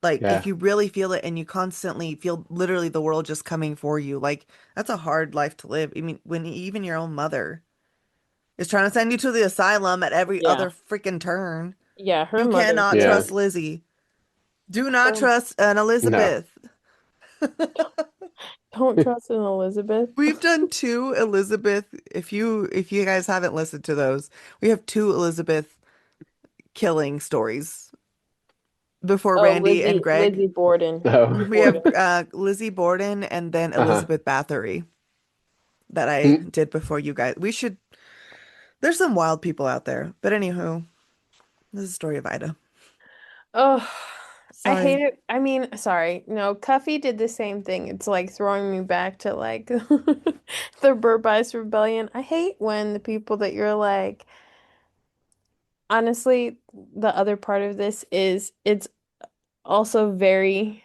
Like if Yeah. you really feel it and you constantly feel literally the world just coming for you, like that's a hard life to live. I mean, when even your own mother is trying to send you to the asylum at every Yeah. other freaking turn. Yeah, her You mother cannot Yeah. trust Lizzie. Do not Don't trust an No. Elizabeth. don't trust in Elizabeth. We've done two Elizabeth. If you guys haven't listened to those, we have two Elizabeth killing stories before Oh, Randy and Greg. Lizzie Borden. Oh. Lizzie We have Borden. Lizzie Borden and then Uh-huh. Elizabeth Bathory that I Mm. did before you guys. We should. There's some wild people out there, but anywho, this is the story of Ida. Oh, I hate Sorry. it. I mean, sorry. No, Cuffy did the same thing. It's like throwing me back to like the Berbice Rebellion. I hate when the people that you're like, honestly, the other part of this is it's also very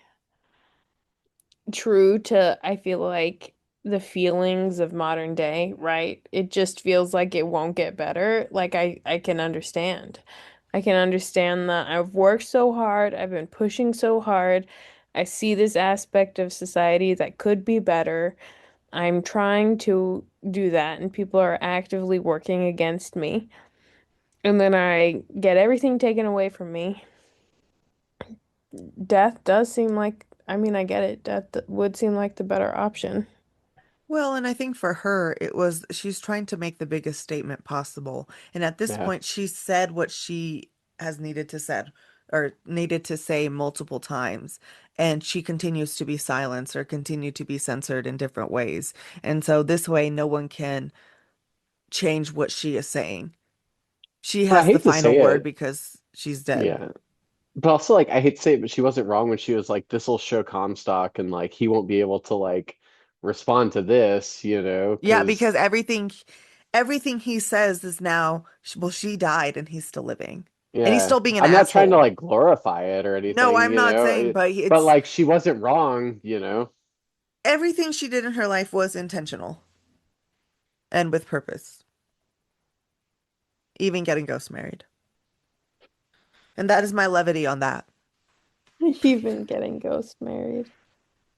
true to, I feel like, the feelings of modern day, right? It just feels like it won't get better. Like I can understand. I can understand that I've worked so hard, I've been pushing so hard. I see this aspect of society that could be better. I'm trying to do that, and people are actively working against me. And then I get everything taken away from me. Death does seem like, I mean, I get it. Death would seem like the better option. Well, and I think for her, it was she's trying to make the biggest statement possible. And at this Yeah. point, she said what she has needed to said or needed to say multiple times. And she continues to be silenced or continue to be censored in different ways. And so this way, no one can change what she is saying. She I has the hate to final say word it. because she's dead. Yeah. But also, like, I hate to say it, but she wasn't wrong when she was like, this will show Comstock and like he won't be able to like respond to this, Yeah, because because everything he says is now, well, she died and he's still living. And he's Yeah. still being an I'm not trying to asshole. like glorify it or No, anything, I'm you not know, saying, but but it's like she wasn't wrong, you know. everything she did in her life was intentional and with purpose, even getting ghost married. And that is my levity on that. Even getting ghost married.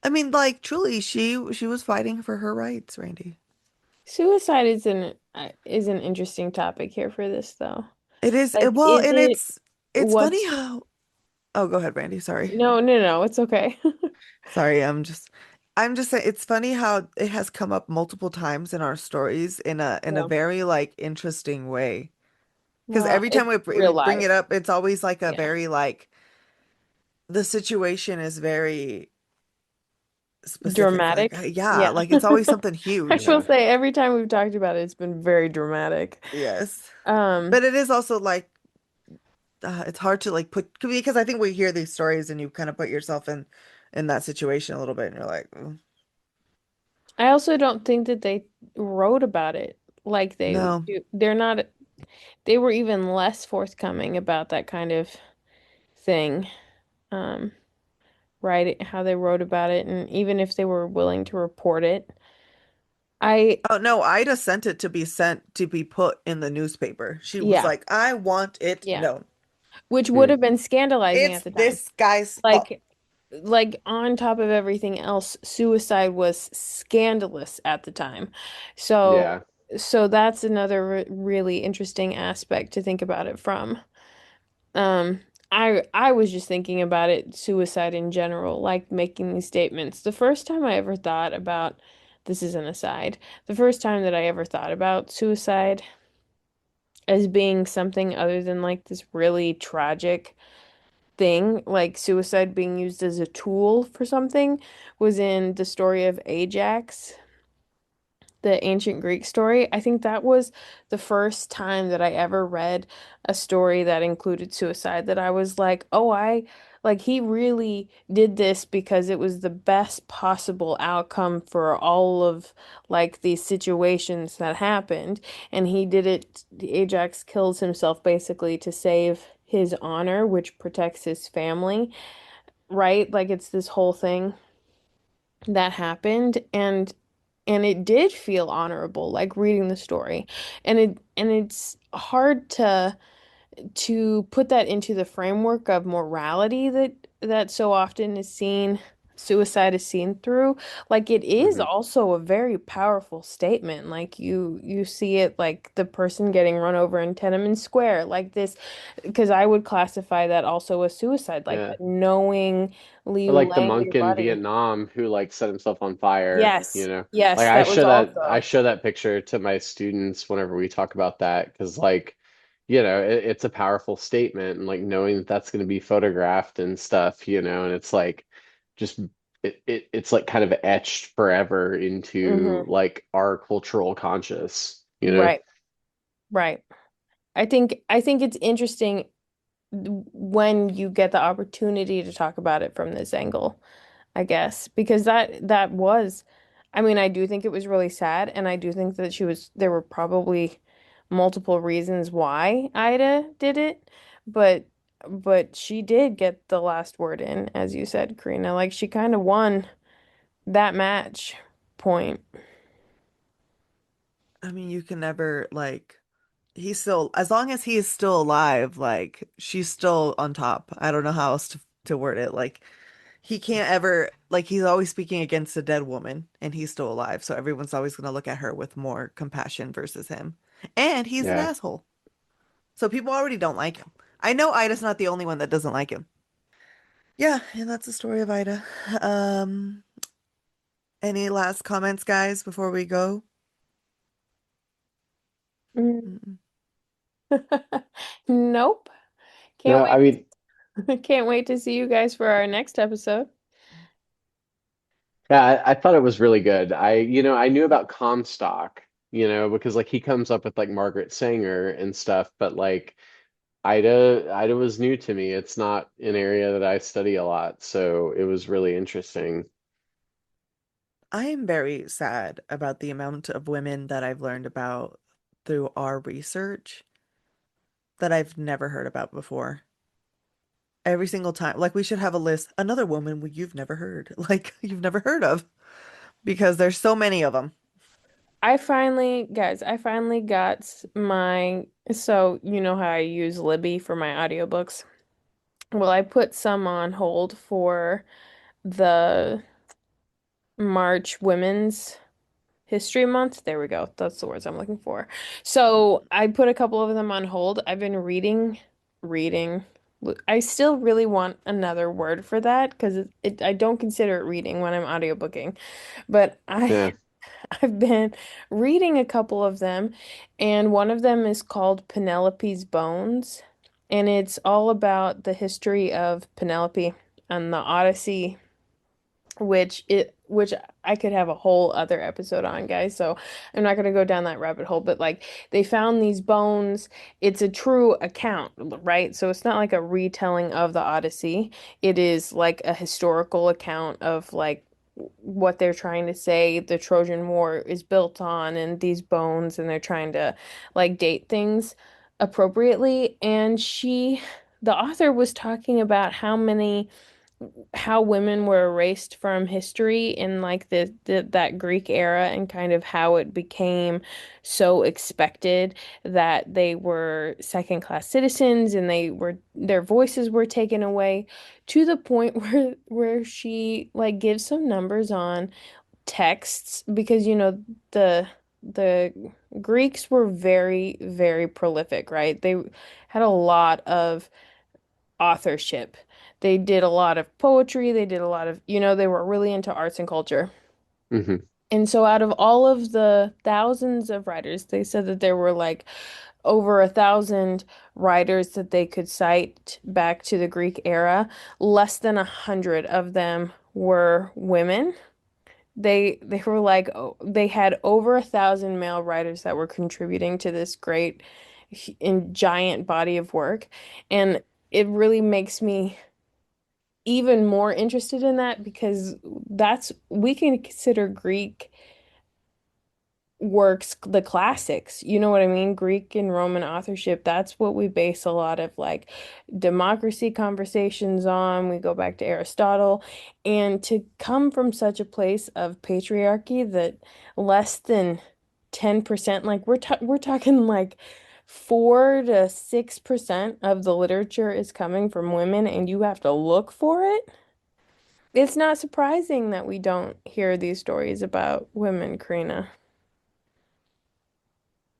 I mean, like truly, she was fighting for her rights, Randy. Suicide is an interesting topic here for this though. It is Like, well, is and it it's funny what's how oh, go ahead, Randy. Sorry. no, no, no, it's okay. Sorry, I'm just saying it's funny how it has come up multiple times in our stories in a Yeah. very like interesting way. Because Well, every time it's we real bring life. it up, it's always like a Yeah. very like the situation is very specific. Like Dramatic. yeah, Yeah. like it's always something I will huge. Yeah. say every time we've talked about it, it's been very dramatic. Yes. Um, But it is also like it's hard to like put because I think we hear these stories and you kind of put yourself in that situation a little bit and you're like, "Mm, I also don't think that they wrote about it like they no." do. They were even less forthcoming about that kind of thing. Um, right? How they wrote about it, and even if they were willing to report it, I, Oh no, Ida sent it to be sent to be put in the newspaper. She was yeah, like, I want it yeah, known. which would Hmm. have been scandalizing It's at the time. this guy's fault. Like, like on top of everything else, suicide was scandalous at the time. So, Yeah. so that's another really interesting aspect to think about it from. Um, I was just thinking about it, suicide in general, like making these statements. The first time I ever thought about, this is an aside, the first time that I ever thought about suicide as being something other than like this really tragic thing, like suicide being used as a tool for something, was in the story of Ajax, the ancient Greek story. I think that was the first time that I ever read a story that included suicide that I was like, oh, like he really did this because it was the best possible outcome for all of like these situations that happened. And he did it, Ajax kills himself basically to save his honor, which protects his family, right? Like it's this whole thing that happened and it did feel honorable like reading the story and it's hard to put that into the framework of morality that so often is seen suicide is seen through like it is Hmm. also a very powerful statement like you see it like the person getting run over in Tiananmen Square like this because I would classify that also as suicide like Yeah. that knowingly Or like the laying your monk in body. Vietnam who like set himself on fire, you Yes, know. Like yes, that was I also. show that picture to my students whenever we talk about that because like, you know, it's a powerful statement and like knowing that that's going to be photographed and stuff, you know, and it's like just it's like kind of etched forever into Hmm. like our cultural conscious, you know. Right, right. I think it's interesting when you get the opportunity to talk about it from this angle, I guess, because that was, I mean, I do think it was really sad, and I do think that there were probably multiple reasons why Ida did it, but but she did get the last word in, as you said, Karina. Like she kind of won that match point. I mean, you can never like he's still as long as he is still alive, like she's still on top. I don't know how else to word it. Like he can't ever like he's always speaking against a dead woman and he's still alive. So everyone's always gonna look at her with more compassion versus him. And he's an Yeah. asshole. So people already don't like him. I know Ida's not the only one that doesn't like him. Yeah, and that's the story of Ida. Um, any last comments, guys, before we go? Mm. Mm-mm. Nope. Can't No, I mean, wait. Can't wait to see you guys for our next episode. yeah, I thought it was really good. You know, I knew about Comstock, you know, because like he comes up with like Margaret Sanger and stuff, but like Ida was new to me. It's not an area that I study a lot, so it was really interesting. I am very sad about the amount of women that I've learned about through our research. that I've never heard about before. Every single time. Like we should have a list. Another woman you've never heard. Like you've never heard of. Because there's so many of them. I finally got my, so you know how I use Libby for my audiobooks. Well, I put some on hold for the March Women's History Month. There we go. That's the words I'm looking for. So I put a couple of them on hold. I've been reading. I still really want another word for that because I don't consider it reading when I'm audiobooking. But Yeah. I've been reading a couple of them, and one of them is called Penelope's Bones, and it's all about the history of Penelope and the Odyssey, which I could have a whole other episode on, guys. So I'm not going to go down that rabbit hole, but like they found these bones. It's a true account, right? So it's not like a retelling of the Odyssey. It is like a historical account of like what they're trying to say the Trojan War is built on and these bones, and they're trying to like date things appropriately. And the author was talking about how women were erased from history in like that Greek era, and kind of how it became so expected that they were second class citizens and their voices were taken away, to the point where she like gives some numbers on texts, because the Greeks were very, very prolific, right? They had a lot of authorship. They did a lot of poetry, they did a lot of, they were really into arts and culture. Hmm. And so out of all of the thousands of writers, they said that there were like over 1,000 writers that they could cite back to the Greek era. Less than 100 of them were women. They were like, oh, they had over 1,000 male writers that were contributing to this great giant body of work. And it really makes me even more interested in that, because we can consider Greek works the classics. You know what I mean? Greek and Roman authorship, that's what we base a lot of like democracy conversations on. We go back to Aristotle. And to come from such a place of patriarchy that less than 10%, like we're talking like 4 to 6% of the literature is coming from women, and you have to look for it. It's not surprising that we don't hear these stories about women, Karina.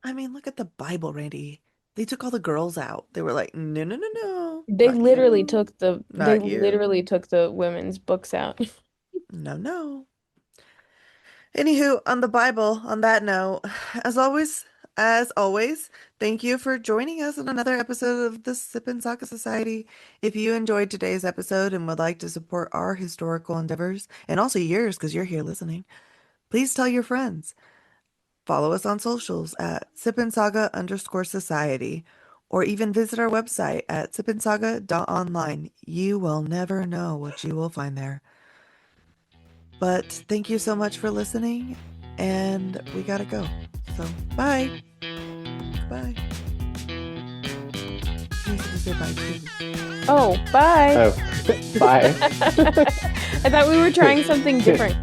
I mean, look at the Bible, Randy. They took all the girls out. They were like, no, no, no, no, They not literally you, took the they not you. literally took the women's books out. No, no. Anywho, on the Bible, on that note, as always, thank you for joining us on another episode of the Sip Saga Society. If you enjoyed today's episode and would like to support our historical endeavors, and also yours because you're here listening, please tell your friends. Follow us on socials at sipandsaga_society, or even visit our website at sipandsaga.online. You will never know what you will find there. But thank you so much for listening, and we gotta go. So, bye. Bye. You have to say bye too. Oh, bye. Oh, bye. I thought we were trying something different.